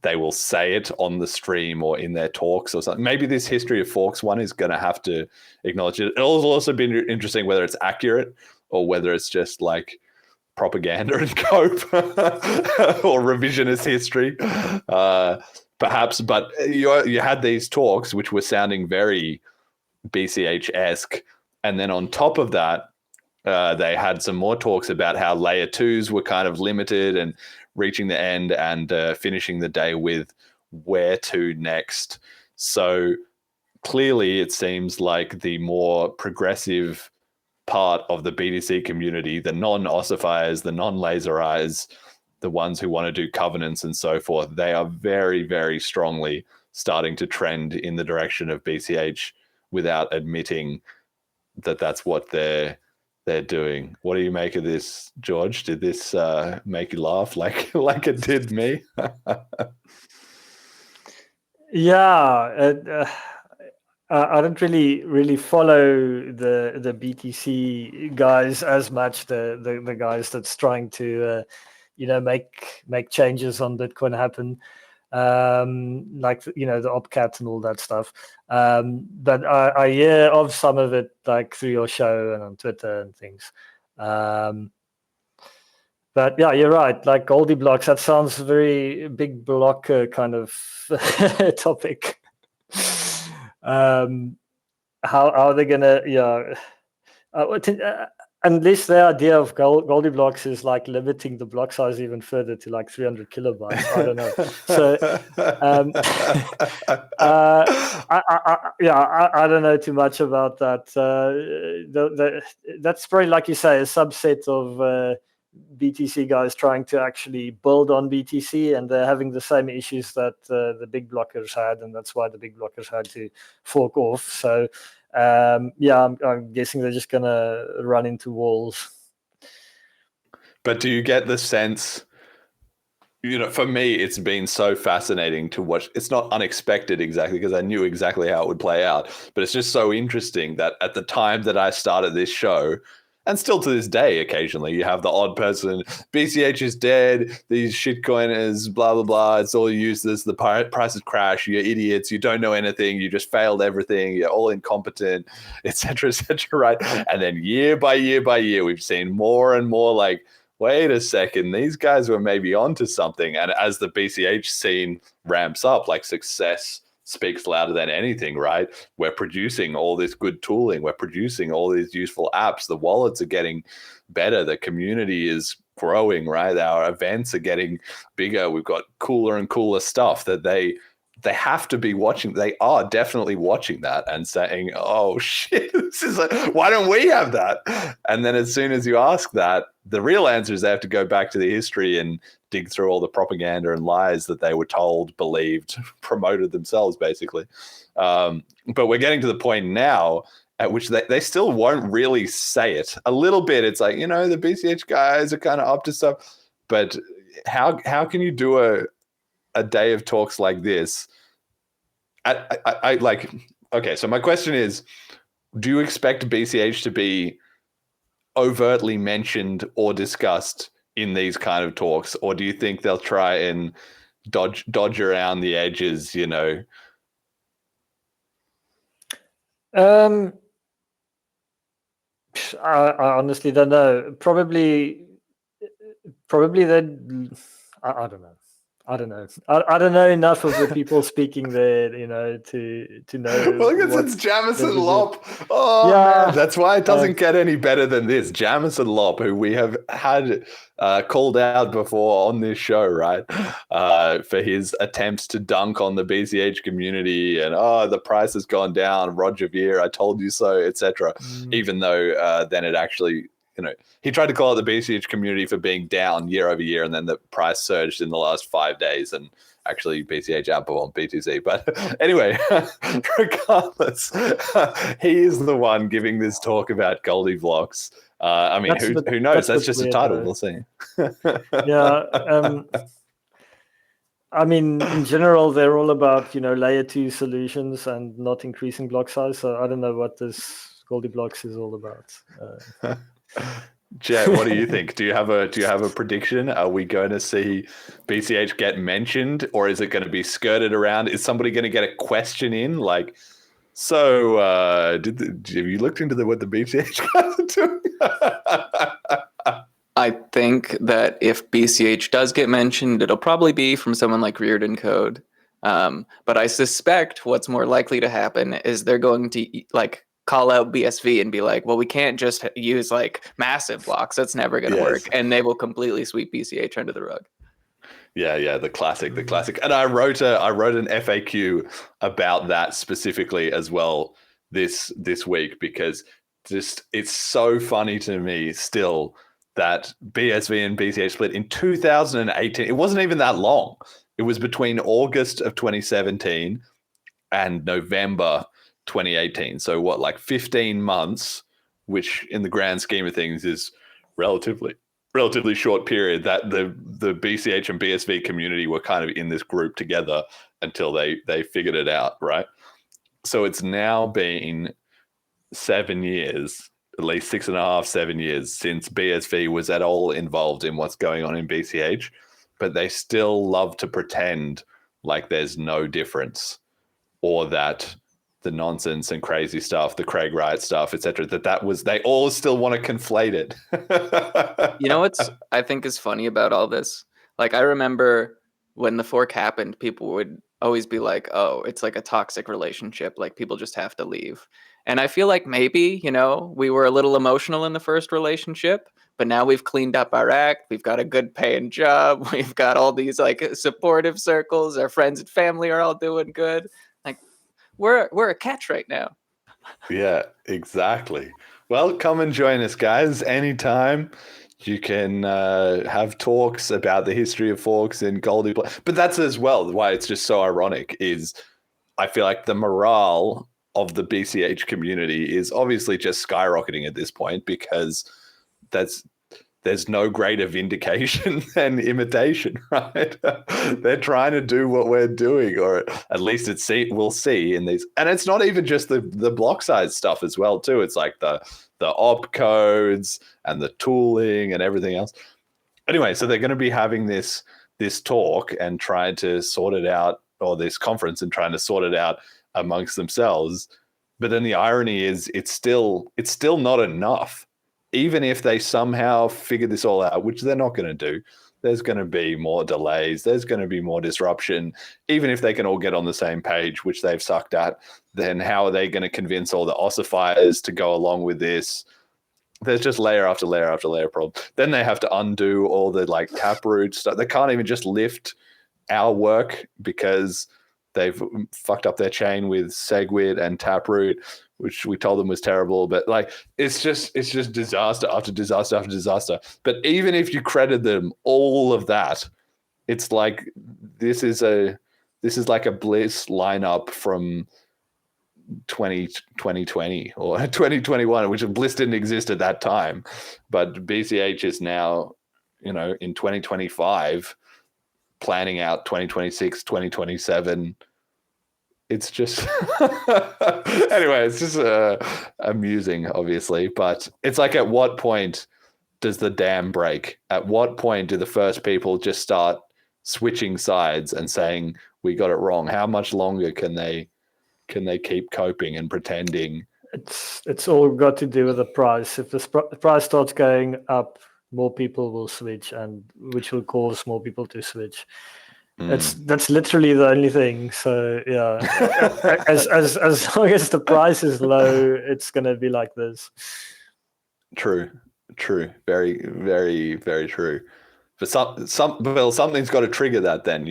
they will say it on the stream or in their talks or something. Maybe this history of forks one is going to have to acknowledge it. It'll also be interesting whether it's accurate or whether it's just like propaganda and cope or revisionist history, perhaps. But you had these talks which were sounding very BCH-esque. And then on top of that, they had some more talks about how layer 2s were kind of limited and reaching the end, and finishing the day with where to next. So clearly it seems like the more progressive part of the BTC community, the non-ossifiers, the non-laser-eyes, the ones who want to do covenants and so forth, they are very, very strongly starting to trend in the direction of BCH without admitting that that's what they're doing. What do you make of this, George? Did this make you laugh like it did me? Yeah, I don't really follow the BTC guys as much. The guys that's trying to make changes on Bitcoin happen, like the opcat and all that stuff. But I hear of some of it like through your show and on Twitter and things. But yeah, you're right. Like Goldie blocks, that sounds very big blocker kind of topic. How are they gonna? Unless the idea of Goldie blocks is like limiting the block size even further to like 300 kilobytes. I don't know. So I don't know too much about that. That's probably, like you say, a subset of BTC guys trying to actually build on BTC, and they're having the same issues that the big blockers had, and that's why the big blockers had to fork off. So I'm guessing they're just gonna run into walls. But do you get the sense, for me, it's been so fascinating to watch. It's not unexpected exactly, because I knew exactly how it would play out, but it's just so interesting that at the time that I started this show, and still to this day, occasionally you have the odd person, BCH is dead, these shitcoiners, blah, blah, blah, it's all useless, the prices crash, you're idiots, you don't know anything, you just failed everything, you're all incompetent, etc., right? And then year by year by year, we've seen more and more like, wait a second, these guys were maybe onto something. And as the BCH scene ramps up, like success speaks louder than anything, right? We're producing all this good tooling. We're producing all these useful apps. The wallets are getting better. The community is growing, right? Our events are getting bigger. We've got cooler and cooler stuff that they have to be watching. They are definitely watching that and saying, oh shit, why don't we have that? And then as soon as you ask that, the real answer is they have to go back to the history and dig through all the propaganda and lies that they were told, believed, promoted themselves, basically. But we're getting to the point now at which they still won't really say it. A little bit, it's like, the BCH guys are kind of up to stuff. But how can you do a day of talks like this? Okay, so my question is, do you expect BCH to be overtly mentioned or discussed in these kind of talks, or do you think they'll try and dodge around the edges, I honestly don't know. Probably they. I don't know. I don't know. I don't know enough of the people speaking there, to know. Well, it's Jamison Lop. Oh, yeah, man. That's why it doesn't get any better than this. Jamison Lop, who we have had called out before on this show, right, for his attempts to dunk on the BCH community and the price has gone down. Roger Ver, I told you so, etc. Even though then it actually. He tried to call out the BCH community for being down year over year, and then the price surged in the last 5 days, and actually BCH outperformed BTC. But anyway, regardless, he is the one giving this talk about Goldie blocks. Who knows? That's just a title. We'll see. Yeah. In general, they're all about, layer 2 solutions and not increasing block size. So I don't know what this Goldie blocks is all about. Jet, what do you think? Do you have a prediction? Are we going to see BCH get mentioned, or is it going to be skirted around? Is somebody going to get a question in like, so have you looked into what the BCH guys are doing? I think that if BCH does get mentioned, it'll probably be from someone like Reardon Code. But I suspect what's more likely to happen is they're going to call out BSV and be like, well, we can't just use massive blocks. That's never going to work. And they will completely sweep BCH under the rug. Yeah, the classic. And I wrote an FAQ about that specifically as well this week, because just it's so funny to me still that BSV and BCH split in 2018. It wasn't even that long. It was between August of 2017 and November 2018. So 15 months, which in the grand scheme of things is relatively short period, that the BCH and BSV community were kind of in this group together until they figured it out, right? So it's now been 7 years at least 6.5, 7 years since BSV was at all involved in what's going on in BCH, but they still love to pretend like there's no difference, or that the nonsense and crazy stuff, the Craig Wright stuff, etc., they all still want to conflate it. You know what's I think is funny about all this? Like, I remember when the fork happened, people would always be like, oh, it's like a toxic relationship. Like, people just have to leave. And I feel like maybe, we were a little emotional in the first relationship, but now we've cleaned up our act. We've got a good paying job. We've got all these like supportive circles. Our friends and family are all doing good. Like, we're a catch right now. Yeah, exactly. Well, come and join us, guys, anytime. You can have talks about the history of forks in Goldie. But that's as well why it's just so ironic is I feel like the morale of the BCH community is obviously just skyrocketing at this point, because there's no greater vindication than imitation, right? They're trying to do what we're doing, or at least we'll see in these. And it's not even just the block size stuff as well, too. It's like the op codes and the tooling and everything else. Anyway, so they're going to be having this talk and trying to sort it out, or this conference and trying to sort it out amongst themselves. But then the irony is it's still not enough. Even if they somehow figure this all out, which they're not going to do, there's going to be more delays. There's going to be more disruption. Even if they can all get on the same page, which they've sucked at, then how are they going to convince all the ossifiers to go along with this? There's just layer after layer after layer problem. Then they have to undo all the like Taproot stuff. They can't even just lift our work because they've fucked up their chain with Segwit and Taproot, which we told them was terrible. But like, it's just disaster after disaster after disaster. But even if you credit them all of that, it's like this is like a BLISS lineup from 2020 or 2021, which BLISS didn't exist at that time. But BCH is now, in 2025, planning out 2026, 2027. It's just anyway, it's just amusing, obviously. But it's like, at what point does the dam break? At what point do the first people just start switching sides and saying we got it wrong? How much longer can they keep coping and pretending? It's all got to do with the price. If the price starts going up, more people will switch, and which will cause more people to switch. That's literally the only thing. So yeah, as long as the price is low, it's gonna be like this. True, very, very, very true. But something's got to trigger that. Then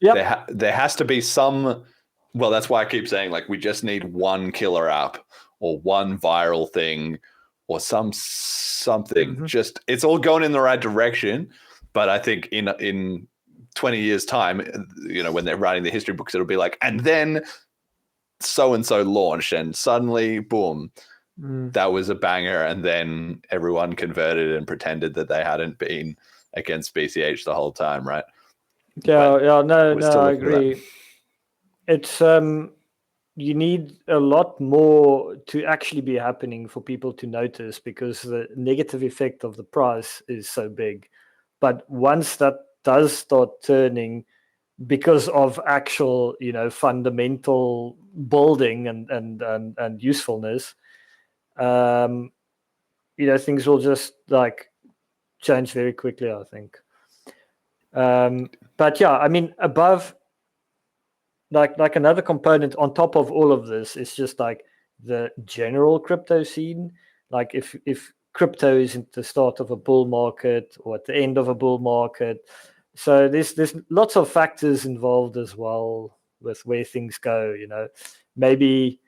Yeah, there has to be some. Well, that's why I keep saying, like, we just need one killer app or one viral thing or something. Mm-hmm. Just, it's all going in the right direction. But I think in 20 years' time, when they're writing the history books, it'll be like, and then so-and-so launched and suddenly, boom, that was a banger. And then everyone converted and pretended that they hadn't been against BCH the whole time, right? Yeah, no, I looking at agree. It's you need a lot more to actually be happening for people to notice, because the negative effect of the price is so big. But once that does start turning because of actual, fundamental building and usefulness, things will just like change very quickly, I think. But yeah, I mean, above, like another component on top of all of this is just like the general crypto scene. Like if crypto is at the start of a bull market or at the end of a bull market, so there's lots of factors involved as well with where things go. Maybe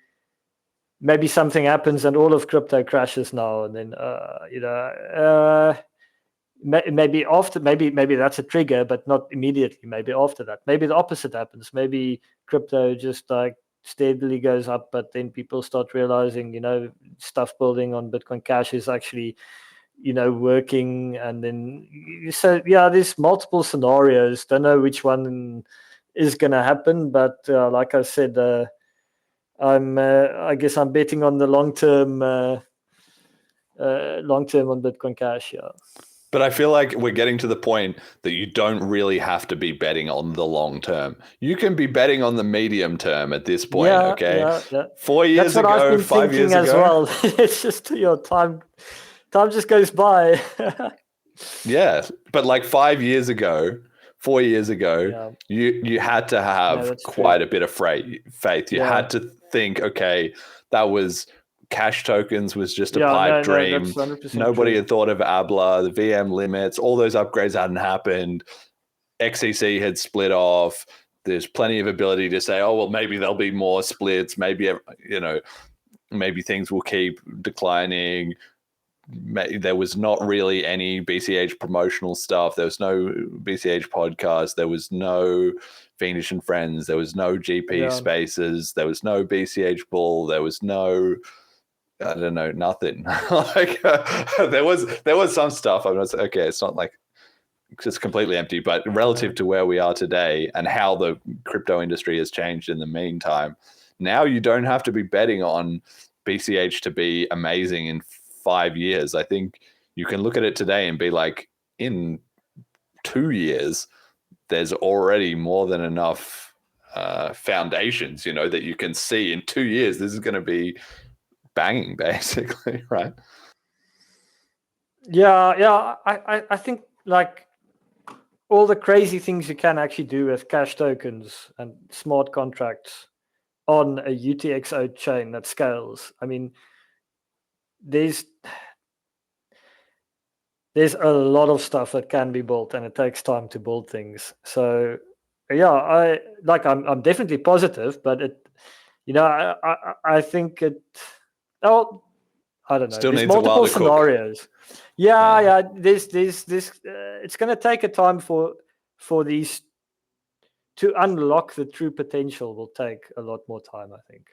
something happens and all of crypto crashes now, and then maybe after, maybe that's a trigger, but not immediately. Maybe after that, maybe the opposite happens. Maybe crypto just like steadily goes up, but then people start realizing, stuff building on Bitcoin Cash is actually, working. And then, so yeah, there's multiple scenarios. Don't know which one is going to happen, but like I said, I guess I'm betting on the long-term long term on Bitcoin Cash. Yeah. But I feel like we're getting to the point that you don't really have to be betting on the long term. You can be betting on the medium term at this point, okay? Yeah. 4 years That's what I've ago, been 5 years thinking as ago. well. It's just time just goes by. Yeah, but like 5 years ago, 4 years ago, you had to have quite a bit of faith. You had to think, okay, that was cash tokens was just a pipe dream. That's 100% Nobody true. had thought of ABLA, the VM limits, all those upgrades hadn't happened. XCC had split off. There's plenty of ability to say, oh, well, maybe there'll be more splits. Maybe, maybe things will keep declining. There was not really any BCH promotional stuff. There was no BCH podcast. There was no Fiendish and Friends. There was no GP spaces. There was no BCH Bull. There was no, I don't know, nothing. Like there was some stuff. I was okay. It's not like it's completely empty, but relative to where we are today and how the crypto industry has changed in the meantime, now you don't have to be betting on BCH to be amazing in 5 years. I think you can look at it today and be like, in 2 years, there's already more than enough foundations, that you can see in 2 years. This is going to be banging, basically, right? Yeah. I think like all the crazy things you can actually do with cash tokens and smart contracts on a UTXO chain that scales. I mean, there's a lot of stuff that can be built, and it takes time to build things. So yeah, I'm definitely positive, but I think it. Oh, I don't know. Still there's needs a while multiple to scenarios. cook. Yeah. There's it's going to take a time for these to unlock the true potential. Will take a lot more time, I think.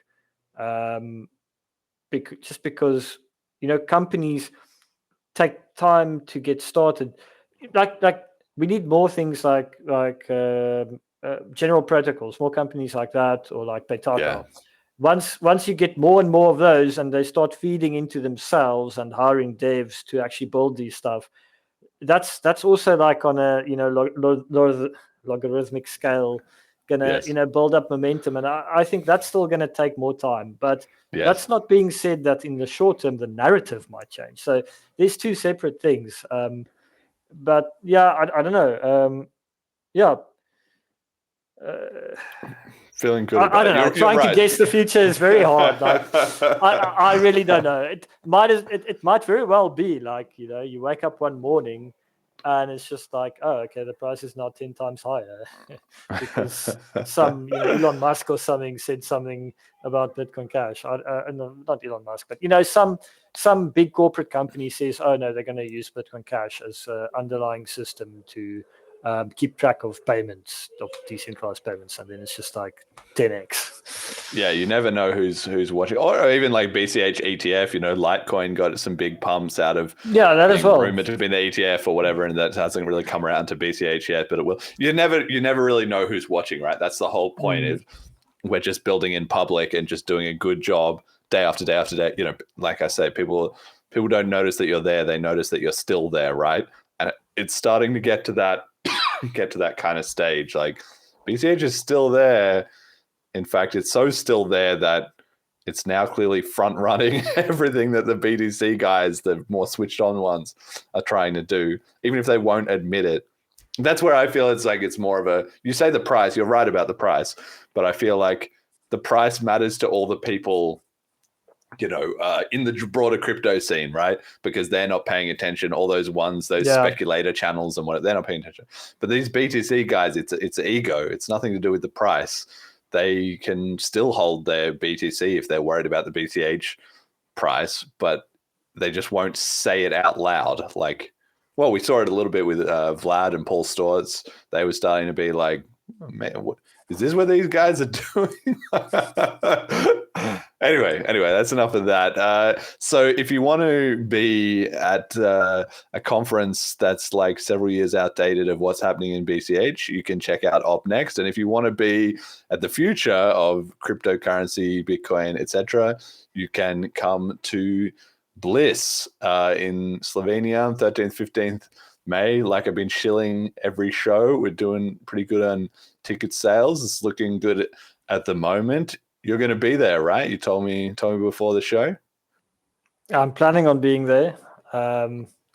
Just because companies take time to get started. Like we need more things like general protocols, more companies like that, or like Paytaca. Yeah. Once you get more and more of those, and they start feeding into themselves and hiring devs to actually build these stuff, that's also like on a logarithmic scale gonna build up momentum, and I think that's still gonna take more time. But that's not being said that in the short term the narrative might change. So there's two separate things. But yeah, I don't know. Feeling good. I don't know. Trying to guess the future is very hard. Like I really don't know. It might very well be like you wake up one morning and it's just like, oh, okay, the price is now 10 times higher because some Elon Musk or something said something about Bitcoin Cash. No, not Elon Musk, but some big corporate company says, oh no, they're going to use Bitcoin Cash as an underlying system to keep track of payments, of decentralized payments, and then it's just like 10x. Yeah, you never know who's watching, or even like BCH ETF. Litecoin got some big pumps out of that as well. Rumored to be the ETF or whatever, and that hasn't really come around to BCH yet, but it will. You never really know who's watching, right? That's the whole point. Is we're just building in public and just doing a good job day after day after day. Like I say, people don't notice that you're there; they notice that you're still there, right? And it's starting to get to that kind of stage. Like BCH is still there. In fact, it's so still there that it's now clearly front running everything that the BTC guys, the more switched on ones, are trying to do, even if they won't admit it. That's where I feel it's more of a, you say the price, you're right about the price, but I feel like the price matters to all the people in the broader crypto scene, right? Because they're not paying attention. All those speculator channels and they're not paying attention. But these BTC guys, it's ego. It's nothing to do with the price. They can still hold their BTC if they're worried about the BCH price, but they just won't say it out loud. Like, well, we saw it a little bit with Vlad and Paul Storts. They were starting to be like, oh, man, is this what these guys are doing? Anyway, that's enough of that. So if you want to be at a conference that's like several years outdated of what's happening in BCH, you can check out Op Next. And if you want to be at the future of cryptocurrency, Bitcoin, etc., you can come to BLISS in Slovenia, 13th, 15th May. Like I've been shilling every show. We're doing pretty good on ticket sales. It's looking good at the moment. You're going to be there, right? You told me before the show. I'm planning on being there.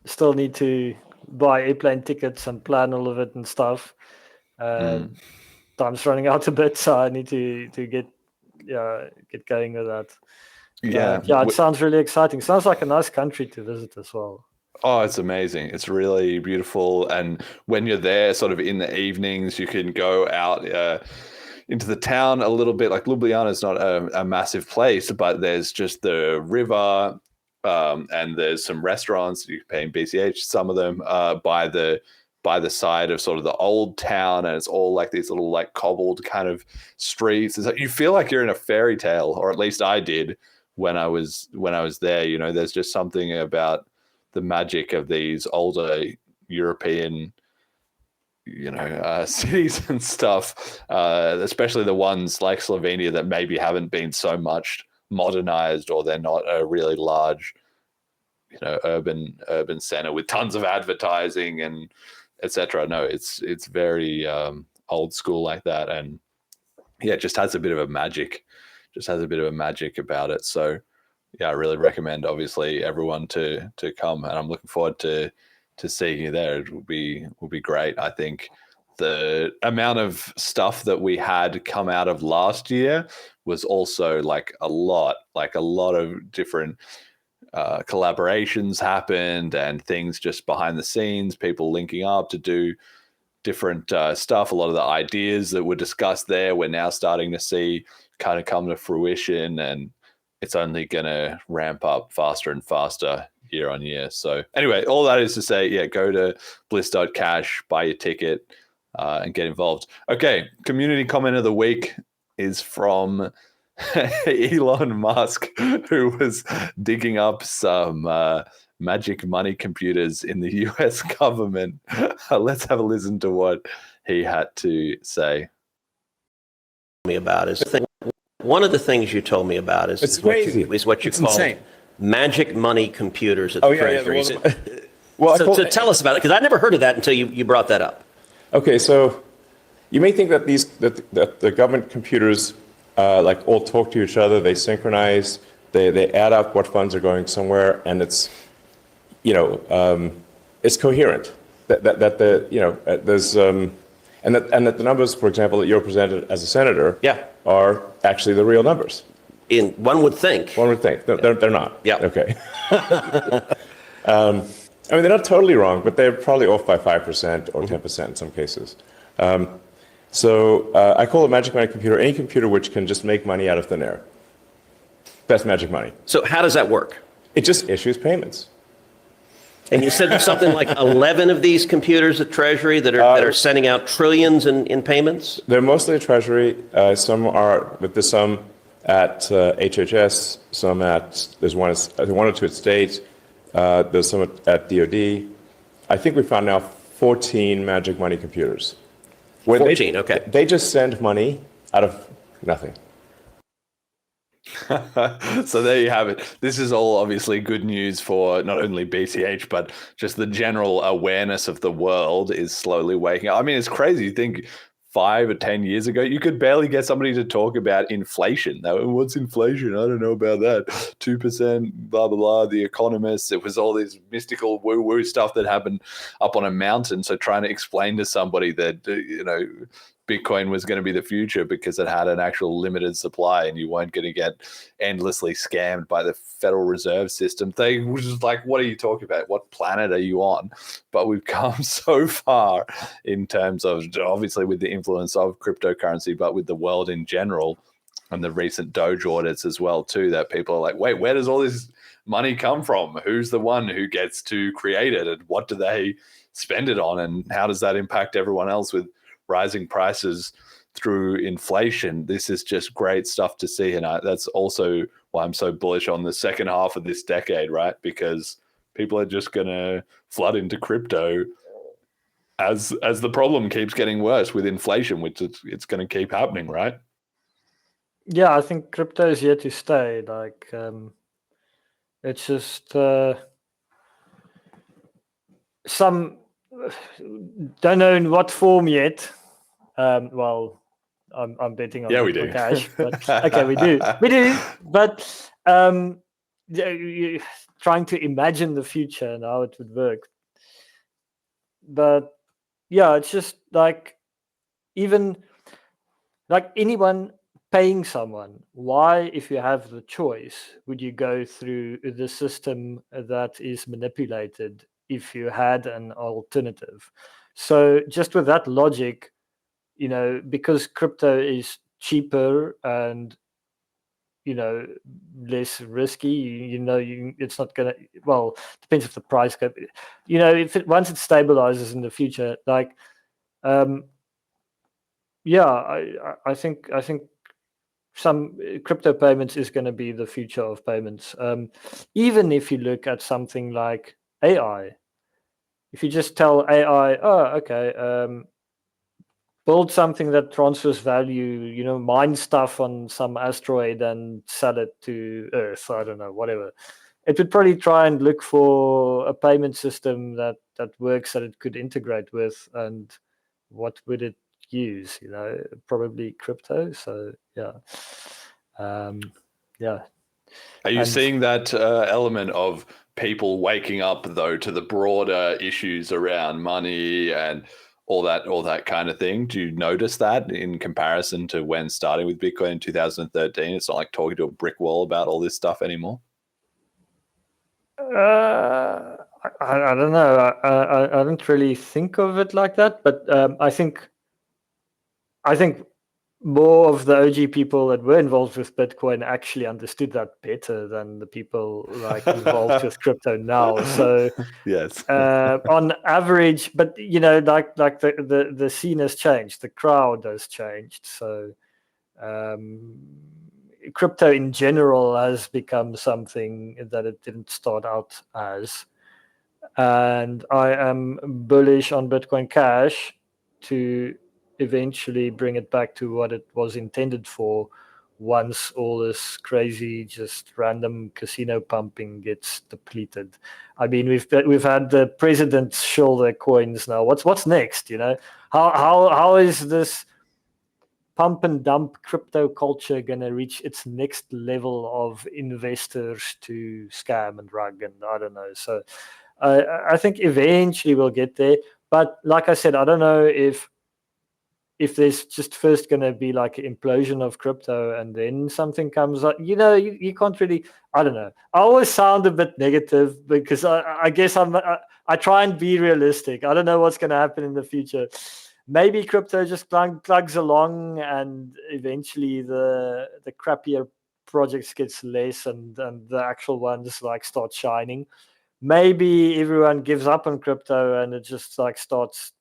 Still need to buy airplane tickets and plan all of it and stuff. Time's running out a bit, so I need to get going with that. Yeah. It sounds really exciting. Sounds like a nice country to visit as well. Oh, it's amazing. It's really beautiful. And when you're there sort of in the evenings, you can go out into the town a little bit. Like Ljubljana is not a massive place, but there's just the river and there's some restaurants. You can pay in BCH, some of them by the side of sort of the old town. And it's all like these little like cobbled kind of streets. It's like, you feel like you're in a fairy tale, or at least I did when I was there. You know, there's just something about the magic of these older European, cities and stuff, especially the ones like Slovenia that maybe haven't been so much modernized, or they're not a really large, urban center with tons of advertising and etc. No, it's very old school like that, and yeah, it just has a bit of a magic. About it. So yeah, I really recommend, obviously, everyone to come, and I'm looking forward to seeing you there. It will be great. I think the amount of stuff that we had come out of last year was also like a lot of different collaborations happened, and things just behind the scenes, people linking up to do different stuff. A lot of the ideas that were discussed there, we're now starting to see kind of come to fruition, and it's only going to ramp up faster and faster year on year. So anyway, all that is to say, yeah, go to BLISS.cash, buy your ticket, and get involved. Okay, community comment of the week is from Elon Musk, who was digging up some magic money computers in the US government. Let's have a listen to what he had to say. Me about is one of the things you told me about is what you call magic money computers at the Treasury. So tell us about it, because I never heard of that until you brought that up. Okay, so you may think that that the government computers like all talk to each other, they synchronize, they add up what funds are going somewhere, and it's it's coherent. There's and that the numbers, for example, that you're presented as a senator, are actually the real numbers. One would think. No, they're not. Yeah. Okay. I mean, they're not totally wrong, but they're probably off by 5% or 10% in some cases. So I call a magic money computer any computer which can just make money out of thin air. That's magic money. So how does that work? It just issues payments. And you said there's something like 11 of these computers at Treasury that are sending out trillions in payments? They're mostly at Treasury. Some are, but there's some at HHS, there's one or two at State, there's some at DOD. I think we found now 14 magic money computers. 14, okay. They just send money out of nothing. So there you have it. This is all obviously good news for not only BCH, but just the general awareness of the world is slowly waking up. I mean, it's crazy. You think 5 or 10 years ago, you could barely get somebody to talk about inflation. What's inflation? I don't know about that. 2%, blah, blah, blah. The Economist. It was all this mystical woo-woo stuff that happened up on a mountain. So trying to explain to somebody that, Bitcoin was going to be the future because it had an actual limited supply and you weren't going to get endlessly scammed by the Federal Reserve System. They were just like, what are you talking about? What planet are you on? But we've come so far in terms of, obviously, with the influence of cryptocurrency, but with the world in general and the recent Doge audits as well, too, that people are like, wait, where does all this money come from? Who's the one who gets to create it? And what do they spend it on? And how does that impact everyone else with rising prices through inflation? This is just great stuff to see, and that's also why I'm so bullish on the second half of this decade, right? Because people are just going to flood into crypto as the problem keeps getting worse with inflation, which it's going to keep happening, right? Yeah, I think crypto is here to stay. Like, It's just some don't know in what form yet. Well, I'm betting on BitcoinCash, but okay, we do, but trying to imagine the future and how it would work. But yeah, it's just like, even like anyone paying someone, why, if you have the choice, would you go through the system that is manipulated if you had an alternative? So just with that logic, because crypto is cheaper and less risky, it's not gonna, well, depends if the price go, if it once it stabilizes in the future, like I think some crypto payments is going to be the future of payments. Even if you look at something like AI, if you just tell AI, oh, okay, build something that transfers value, mine stuff on some asteroid and sell it to Earth, I don't know, whatever. It would probably try and look for a payment system that works, that it could integrate with, and what would it use? Probably crypto. So yeah. Are you seeing that element of people waking up though to the broader issues around money and all that kind of thing? Do you notice that in comparison to when starting with Bitcoin in 2013? It's not like talking to a brick wall about all this stuff anymore. I don't know. I don't really think of it like that, but I think more of the OG people that were involved with Bitcoin actually understood that better than the people like involved with crypto now. So yes, on average, but like the scene has changed, the crowd has changed. So crypto in general has become something that it didn't start out as. And I am bullish on Bitcoin Cash to eventually bring it back to what it was intended for once all this crazy, just random casino pumping gets depleted. I mean, we've had the presidents shill their coins now. What's next? How is this pump and dump crypto culture going to reach its next level of investors to scam and rug and I don't know. So I think eventually we'll get there. But like I said, I don't know if there's just first going to be like an implosion of crypto and then something comes up. You can't really, I don't know. I always sound a bit negative because I guess I try and be realistic. I don't know what's going to happen in the future. Maybe crypto just plugs along and eventually the crappier projects gets less and the actual ones like start shining. Maybe everyone gives up on crypto and it just like starts,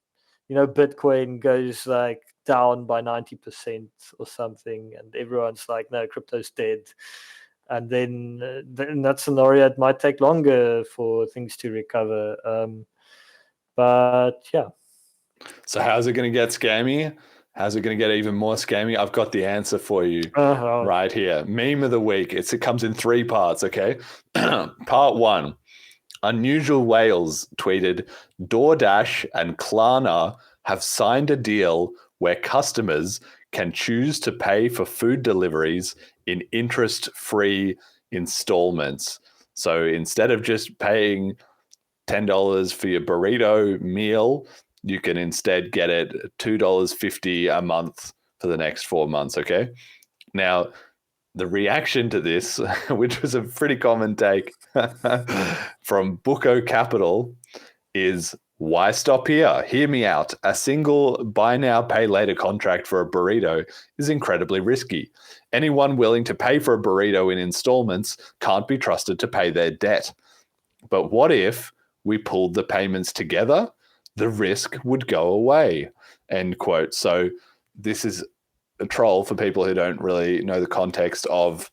Bitcoin goes like down by 90% or something and everyone's like, no, crypto's dead. And then in that scenario, it might take longer for things to recover. But yeah. So how's it going to get scammy? How's it going to get even more scammy? I've got the answer for you right here. Meme of the week. It comes in 3 parts, okay? Part 1. Unusual Whales tweeted, DoorDash and Klarna have signed a deal where customers can choose to pay for food deliveries in interest-free installments. So instead of just paying $10 for your burrito meal, you can instead get it $2.50 a month for the next 4 months, okay? Now, the reaction to this, which was a pretty common take from Bucco Capital, is, why stop here? Hear me out. A single buy now, pay later contract for a burrito is incredibly risky. Anyone willing to pay for a burrito in installments can't be trusted to pay their debt. But what if we pulled the payments together? The risk would go away, end quote. So this is a troll for people who don't really know the context of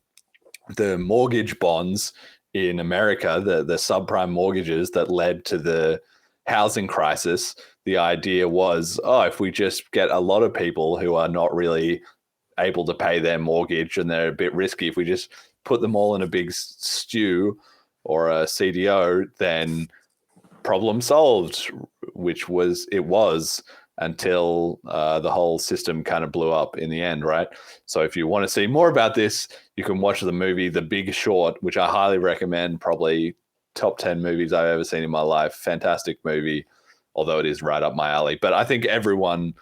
the mortgage bonds in America, the subprime mortgages that led to the housing crisis. The idea was, if we just get a lot of people who are not really able to pay their mortgage and they're a bit risky, if we just put them all in a big stew or a CDO, then problem solved, which it was until the whole system kind of blew up in the end, right? So if you want to see more about this, you can watch the movie The Big Short, which I highly recommend, probably top 10 movies I've ever seen in my life. Fantastic movie, although it is right up my alley. But I think everyone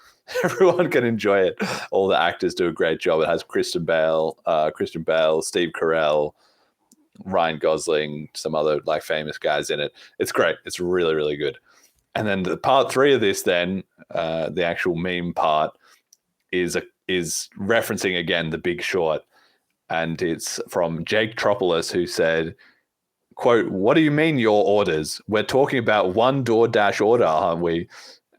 can enjoy it. All the actors do a great job. It has Christian Bale, Steve Carell, Ryan Gosling, some other like famous guys in it. It's great. It's really, really good. And then the part 3 of this, then the actual meme part is referencing again The Big Short, and it's from Jake Tropoulos, who said, quote, "What do you mean your orders? We're talking about one DoorDash order, aren't we?"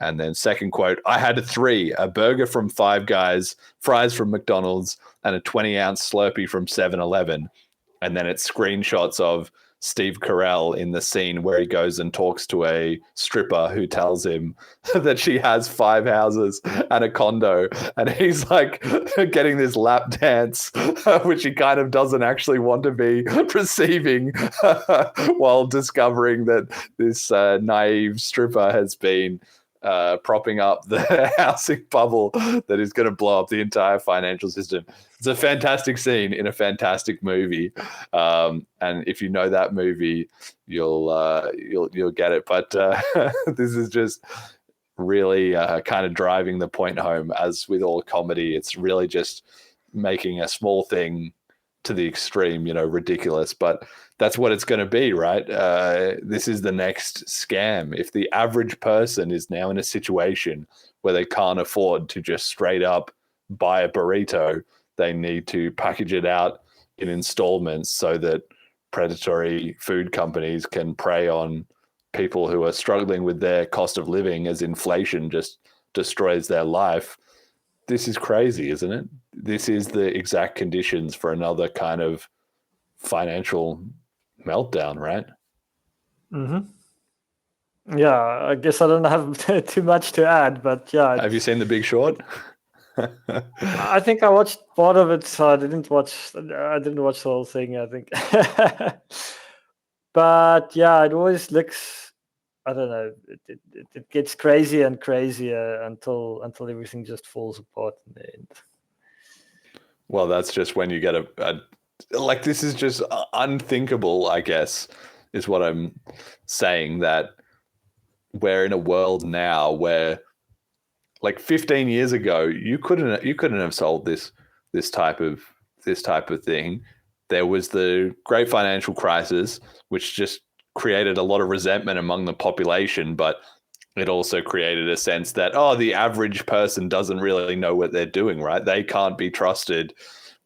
And then second quote, "I had 3, a burger from Five Guys, fries from McDonald's, and a 20-ounce Slurpee from 7-Eleven. And then it's screenshots of Steve Carell in the scene where he goes and talks to a stripper who tells him that she has 5 houses and a condo. And he's like getting this lap dance, which he kind of doesn't actually want to be receiving, while discovering that this naive stripper has been propping up the housing bubble that is going to blow up the entire financial system. It's a fantastic scene in a fantastic movie, and if you know that movie, you'll get it. But this is just really kind of driving the point home. As with all comedy, it's really just making a small thing to the extreme, ridiculous. But that's what it's going to be, right? This is the next scam. If the average person is now in a situation where they can't afford to just straight up buy a burrito, they need to package it out in installments so that predatory food companies can prey on people who are struggling with their cost of living as inflation just destroys their life. This is crazy, isn't it? This is the exact conditions for another kind of financial meltdown, right? Mm-hmm. Yeah, I guess I don't have too much to add, but yeah. Have you seen The Big Short? I think I watched part of it, so I didn't watch the whole thing, I think. But yeah, it always looks, I don't know, it gets crazier and crazier until everything just falls apart in the end. Well, that's just when you get like, this is just unthinkable, I guess, is what I'm saying, that we're in a world now where, like 15 years ago, you couldn't have sold this type of thing. There was the great financial crisis, which just created a lot of resentment among the population, but it also created a sense that, the average person doesn't really know what they're doing, right? They can't be trusted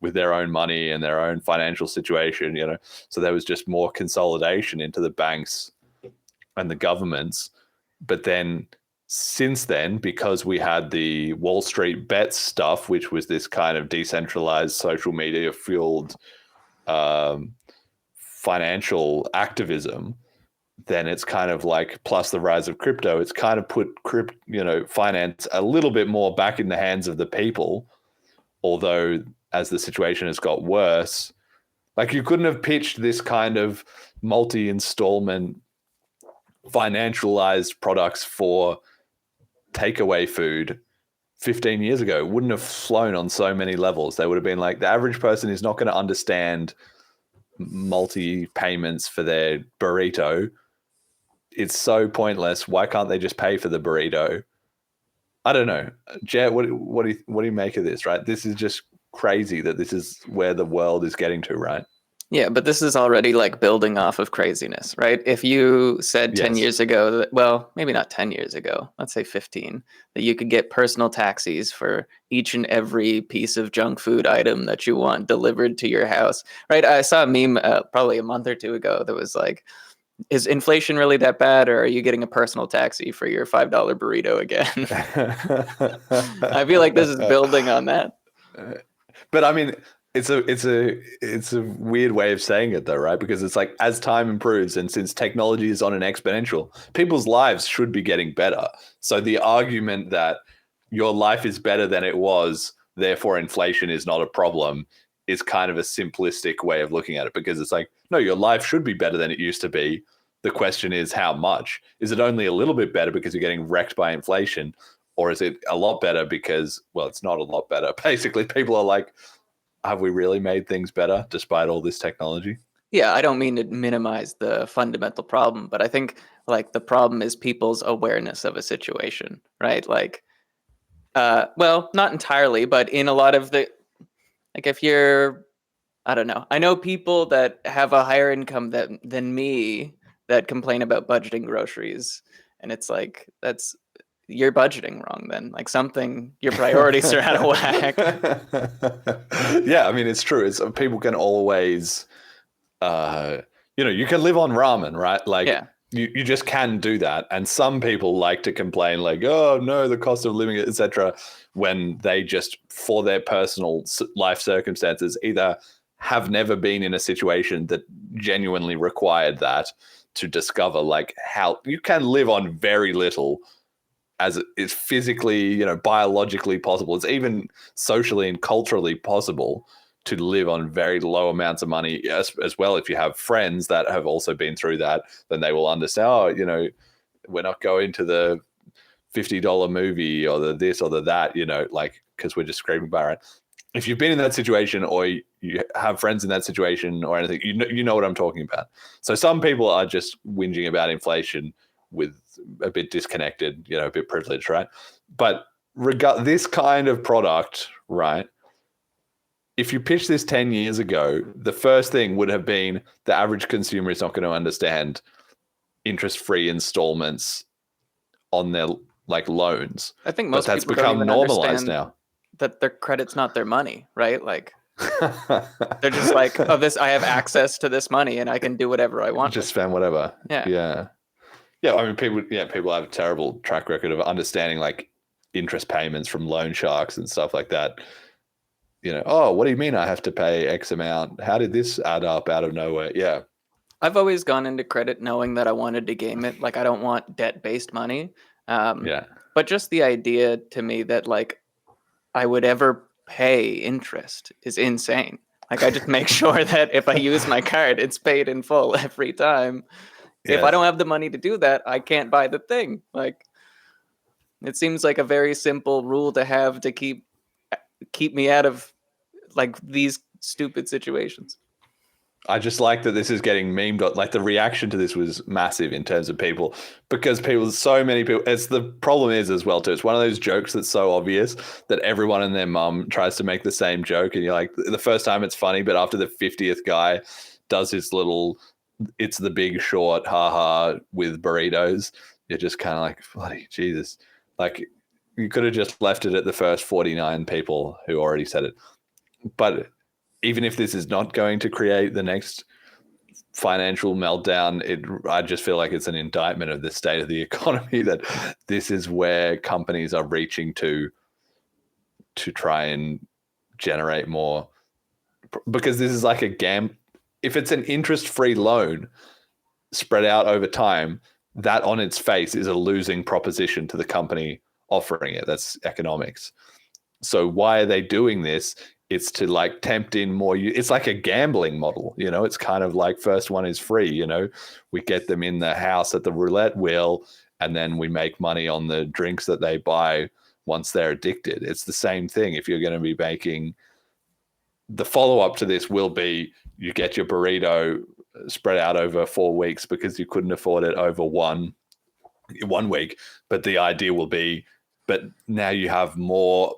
with their own money and their own financial situation, So there was just more consolidation into the banks and the governments. But then since then, because we had the Wall Street bets stuff, which was this kind of decentralized social media fueled financial activism, then it's kind of like, plus the rise of crypto, it's kind of put finance a little bit more back in the hands of the people. Although as the situation has got worse, like, you couldn't have pitched this kind of multi-installment financialized products for takeaway food 15 years ago. It wouldn't have flown on so many levels. They would have been like, the average person is not going to understand multi-payments for their burrito. It's so pointless. Why can't they just pay for the burrito? I don't know. Jet, what do you make of this, right? This is just crazy that this is where the world is getting to, right? Yeah, but this is already like building off of craziness, right? If you said 10 years ago, that, well, maybe not 10 years ago, let's say 15, that you could get personal taxis for each and every piece of junk food item that you want delivered to your house, right? I saw a meme probably a month or two ago that was like, is inflation really that bad, or are you getting a personal taxi for your $5 burrito again? I feel like this is building on that. But I mean, it's a weird way of saying it though, right? Because it's like, as time improves and since technology is on an exponential, people's lives should be getting better. So the argument that your life is better than it was, therefore inflation is not a problem, is kind of a simplistic way of looking at it, because it's like, no, your life should be better than it used to be. The question is how much? Is it only a little bit better because you're getting wrecked by inflation? Or is it a lot better because, well, it's not a lot better. Basically, people are like, have we really made things better despite all this technology? Yeah, I don't mean to minimize the fundamental problem, but I think like the problem is people's awareness of a situation, right? Like, well, not entirely, but in a lot of the, like if you're, I don't know. I know people that have a higher income than me that complain about budgeting groceries. And it's like, you're budgeting wrong then. Like something, your priorities are out of whack. Yeah, I mean, it's true. It's people can always, you can live on ramen, right? Like you just can do that. And some people like to complain like, oh no, the cost of living, etc., when they just, for their personal life circumstances, either have never been in a situation that genuinely required that, to discover like how you can live on very little as is physically, biologically possible. It's even socially and culturally possible to live on very low amounts of money as well. If you have friends that have also been through that, then they will understand, we're not going to the $50 movie or the this or the that, like, because we're just scraping by, right? If you've been in that situation or you have friends in that situation or anything, you know what I'm talking about. So some people are just whinging about inflation with a bit disconnected, a bit privileged, right? But this kind of product, right? If you pitched this 10 years ago, the first thing would have been the average consumer is not going to understand interest-free installments on their like loans. I think most that's people become don't even normalized understand now. That their credit's not their money, right? Like they're just like, oh, I have access to this money and I can do whatever I want. Just spend whatever. Yeah. I mean, people have a terrible track record of understanding like interest payments from loan sharks and stuff like that. Oh, what do you mean I have to pay X amount? How did this add up out of nowhere? Yeah. I've always gone into credit knowing that I wanted to game it. Like I don't want debt-based money. But just the idea to me that like I would ever pay interest is insane. Like I just make sure that if I use my card, it's paid in full every time. If I don't have the money to do that, I can't buy the thing. Like it seems like a very simple rule to have to keep me out of like these stupid situations. I just like that this is getting memed. Like the reaction to this was massive in terms of people, because so many people, it's the problem is as well too. It's one of those jokes that's so obvious that everyone and their mum tries to make the same joke. And you're like, the first time it's funny, but after the 50th guy does his little, it's the Big Short, haha, with burritos, you're just kind of like, bloody Jesus. Like you could have just left it at the first 49 people who already said it. But even if this is not going to create the next financial meltdown, I just feel like it's an indictment of the state of the economy, that this is where companies are reaching to try and generate more. Because this is like a if it's an interest-free loan spread out over time, that on its face is a losing proposition to the company offering it. That's economics. So why are they doing this? It's to like tempt in more. It's like a gambling model, it's kind of like first one is free, we get them in the house at the roulette wheel and then we make money on the drinks that they buy once they're addicted. It's the same thing. If you're going to be making, the follow-up to this will be you get your burrito spread out over 4 weeks because you couldn't afford it over one week. But the idea will be, but now you have more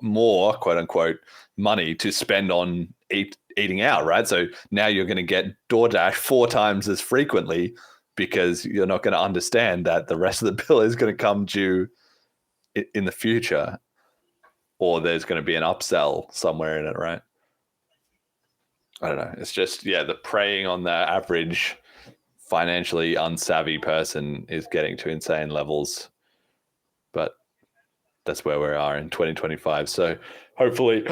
quote unquote money to spend on eating out, right? So now you're going to get DoorDash 4 times as frequently because you're not going to understand that the rest of the bill is going to come due in the future, or there's going to be an upsell somewhere in it, right? I don't know. It's just, the preying on the average financially unsavvy person is getting to insane levels. But that's where we are in 2025. So hopefully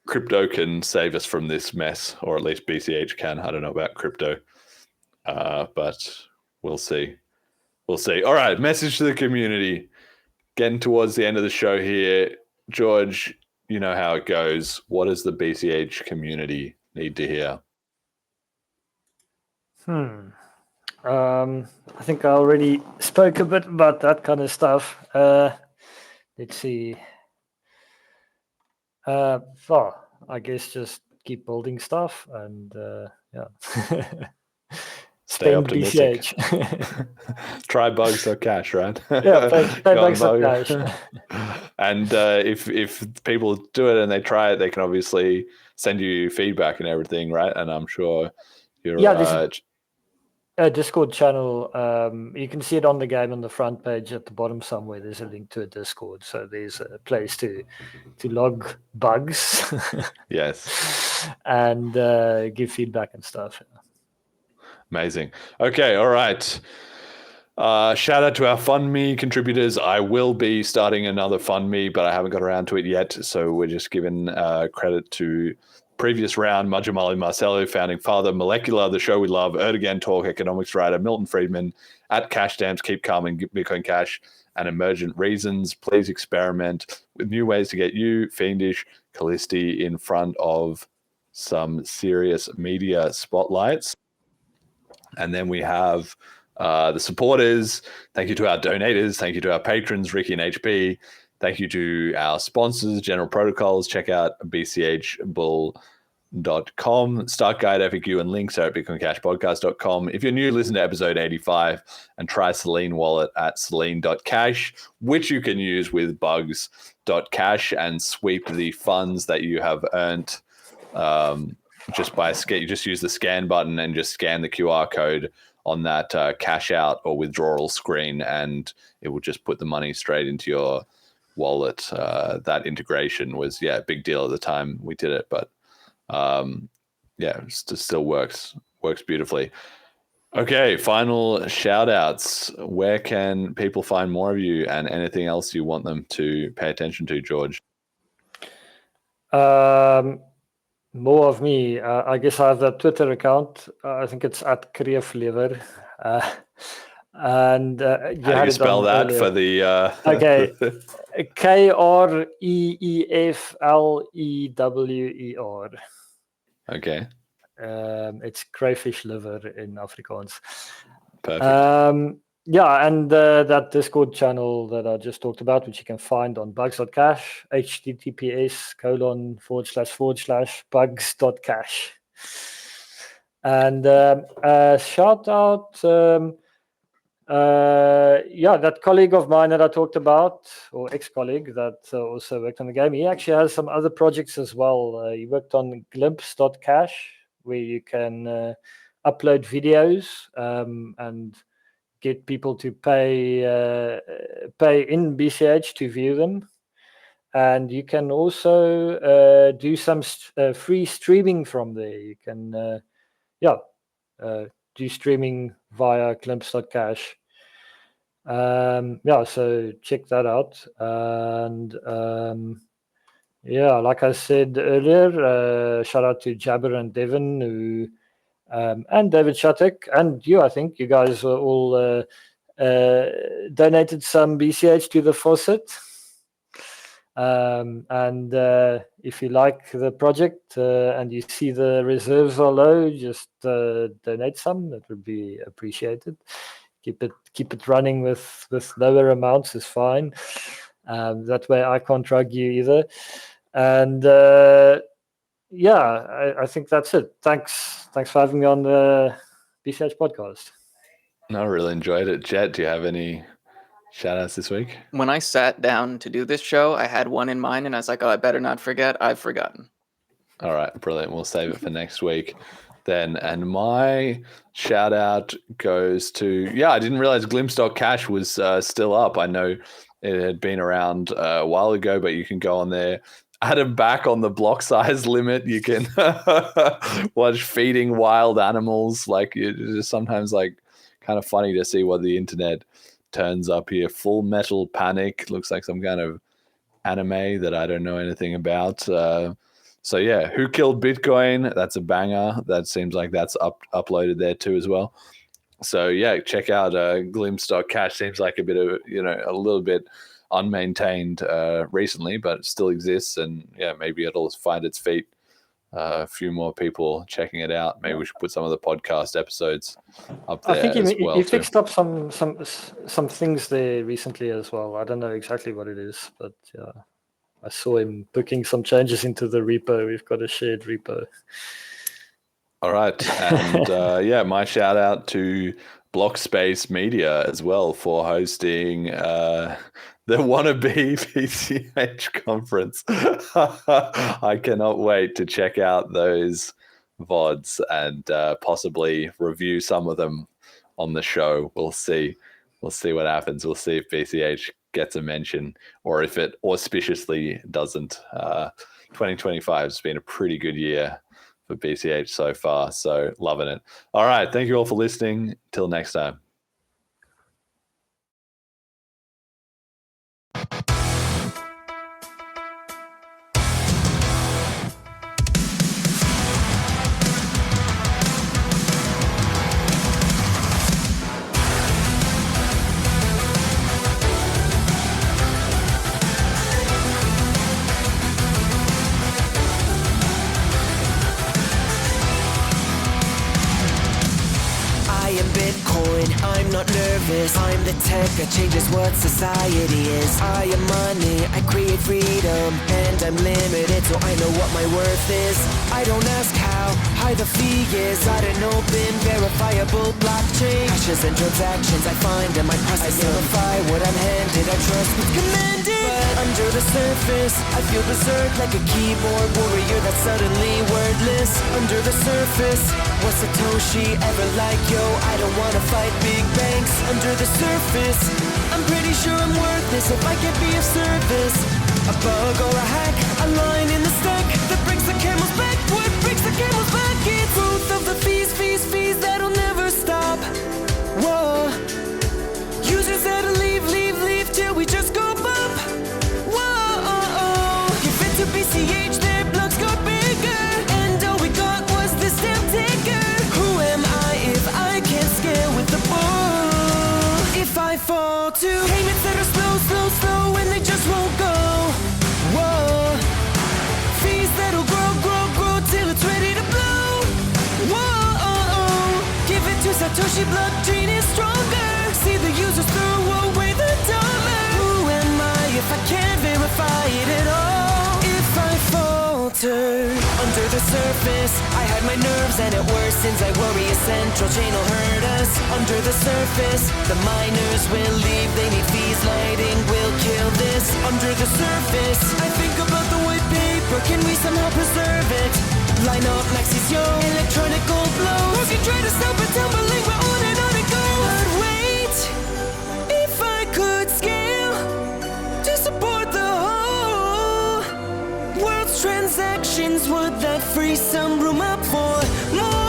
crypto can save us from this mess, or at least BCH can. I don't know about crypto, but we'll see. We'll see. All right, message to the community. Getting towards the end of the show here. George, you know how it goes. What does the BCH community need to hear? I think I already spoke a bit about that kind of stuff. Let's see. Well, I guess just keep building stuff and Stay optimistic. BCH. Try Bugs.cash, right? Yeah, play Bugs.cash. And if people do it and they try it, they can obviously send you feedback and everything, right? And I'm sure you're... there's a Discord channel. You can see it on the game on the front page at the bottom somewhere. There's a link to a Discord. So there's a place to log bugs. Yes. And give feedback and stuff. Amazing. Okay, all right. Shout out to our FundMe contributors. I will be starting another FundMe, but I haven't got around to it yet. So we're just giving credit to previous round, Majamali Marcelo, founding father, Molecular, the show we love, Erdogan Talk, economics writer, Milton Friedman, at Cash Stamps, Keep Calm and Bitcoin Cash, and Emergent Reasons. Please experiment with new ways to get you, Fiendish, Callisti in front of some serious media spotlights. And then we have the supporters. Thank you to our donators. Thank you to our patrons, Ricky and HP. Thank you to our sponsors, General Protocols. Check out bchbull.com. Start guide, FAQ, and links are at bitcoincashpodcast.com. If you're new, listen to episode 85 and try Selene Wallet at selene.cash, which you can use with Bugs.cash and sweep the funds that you have earned just by you just use the scan button and just scan the QR code on that cash out or withdrawal screen, and it will just put the money straight into your wallet. That integration was a big deal at the time we did it, but it still works beautifully. Okay, final shout outs. Where can people find more of you and anything else you want them to pay attention to, George? More of me. I guess I have that Twitter account. I think it's at Kreeflever. And how do you spell that earlier for the? Okay, Kreeflewer. Okay. It's crayfish liver in Afrikaans. Perfect. And that Discord channel that I just talked about, which you can find on Bugs.cash, https:// Bugs.cash. And shout out, that colleague of mine that I talked about, or ex-colleague that also worked on the game, he actually has some other projects as well. He worked on glimpse.cash, where you can upload videos and get people to pay in BCH to view them. And you can also do some free streaming from there. You can do streaming via glimpse.cash. So check that out. And like I said earlier, shout out to Jabber and Devin, who and David Shattuck, and you. I think you guys all donated some BCH to the faucet. And if you like the project and you see the reserves are low, just donate some. That would be appreciated. Keep it running with lower amounts is fine. That way I can't drug you either. And I think that's it. Thanks for having me on the BCH podcast. No, I really enjoyed it. Jet, do you have any shout outs this week? When I sat down to do this show, I had one in mind and I was like, I better not forget. I've forgotten. All right, brilliant. We'll save it for next week then. And my shout out goes to, I didn't realize glimpse.cash was still up. I know it had been around a while ago, but you can go on there. Add them back on the block size limit. You can watch feeding wild animals. Like, it's just sometimes like kind of funny to see what the internet turns up here. Full Metal Panic looks like some kind of anime that I don't know anything about. Who Killed Bitcoin? That's a banger. That seems like that's uploaded there too as well. So check out glimpse.cash. Seems like a bit of a little bit unmaintained recently, but it still exists, and maybe it'll find its feet a few more people checking it out. Maybe we should put some of the podcast episodes up there. I think as well he too. fixed up some things there recently as well. I don't know exactly what it is, but yeah, I saw him booking some changes into the repo. We've got a shared repo. All right. And yeah, my shout out to Blockspace Media as well for hosting the wannabe BCH conference. I cannot wait to check out those VODs and possibly review some of them on the show. We'll see. We'll see what happens. We'll see if BCH gets a mention or if it auspiciously doesn't. 2025 has been a pretty good year for BCH so far, so loving it. All right, thank you all for listening. Till next time. I'm not nervous, I'm the tech that changes what society is. I am money, I create freedom, and I'm limited so I know what my worth is. I don't ask how high the fee is, I don't open verifiable blockchain. Hashes and transactions I find in my process. I simplify what I'm handed, I trust what's commanded. But under the surface, I feel berserk like a keyboard warrior that's suddenly wordless. Under the surface, was Satoshi ever like, yo, I don't wanna fight big banks. Under the surface, I'm pretty sure I'm worthless if I can't be of service. A bug or a hack, a line in the stack that breaks the camel's back. What breaks the camel's back? It's growth of the fees that'll never stop. Whoa, users that'll leave till we just go bump. Whoa, give it to BCH, their blocks got bigger, and all we got was this damn ticker. Who am I if I can't scale with the bull? If I fall to payments that are slow, and they just won't go. Whoa, fees that'll grow till it's ready to blow. Whoa, give it to Satoshi, blockchain is stronger. See the users throw away the dollar. Who am I if I can't verify it at all? If I falter under the surface, I hide my nerves and it worsens. I worry a central chain will hurt us. Under the surface, the miners will leave. They need fees, lighting will kill this. Under the surface, I think about the white paper. Can we somehow preserve it? Line up Maxis, yo, electronic gold blow. Who can try to stop it, tumbling, we're on it goes. But wait, if I could scale to support the whole world's transactions, would that free some room up for more?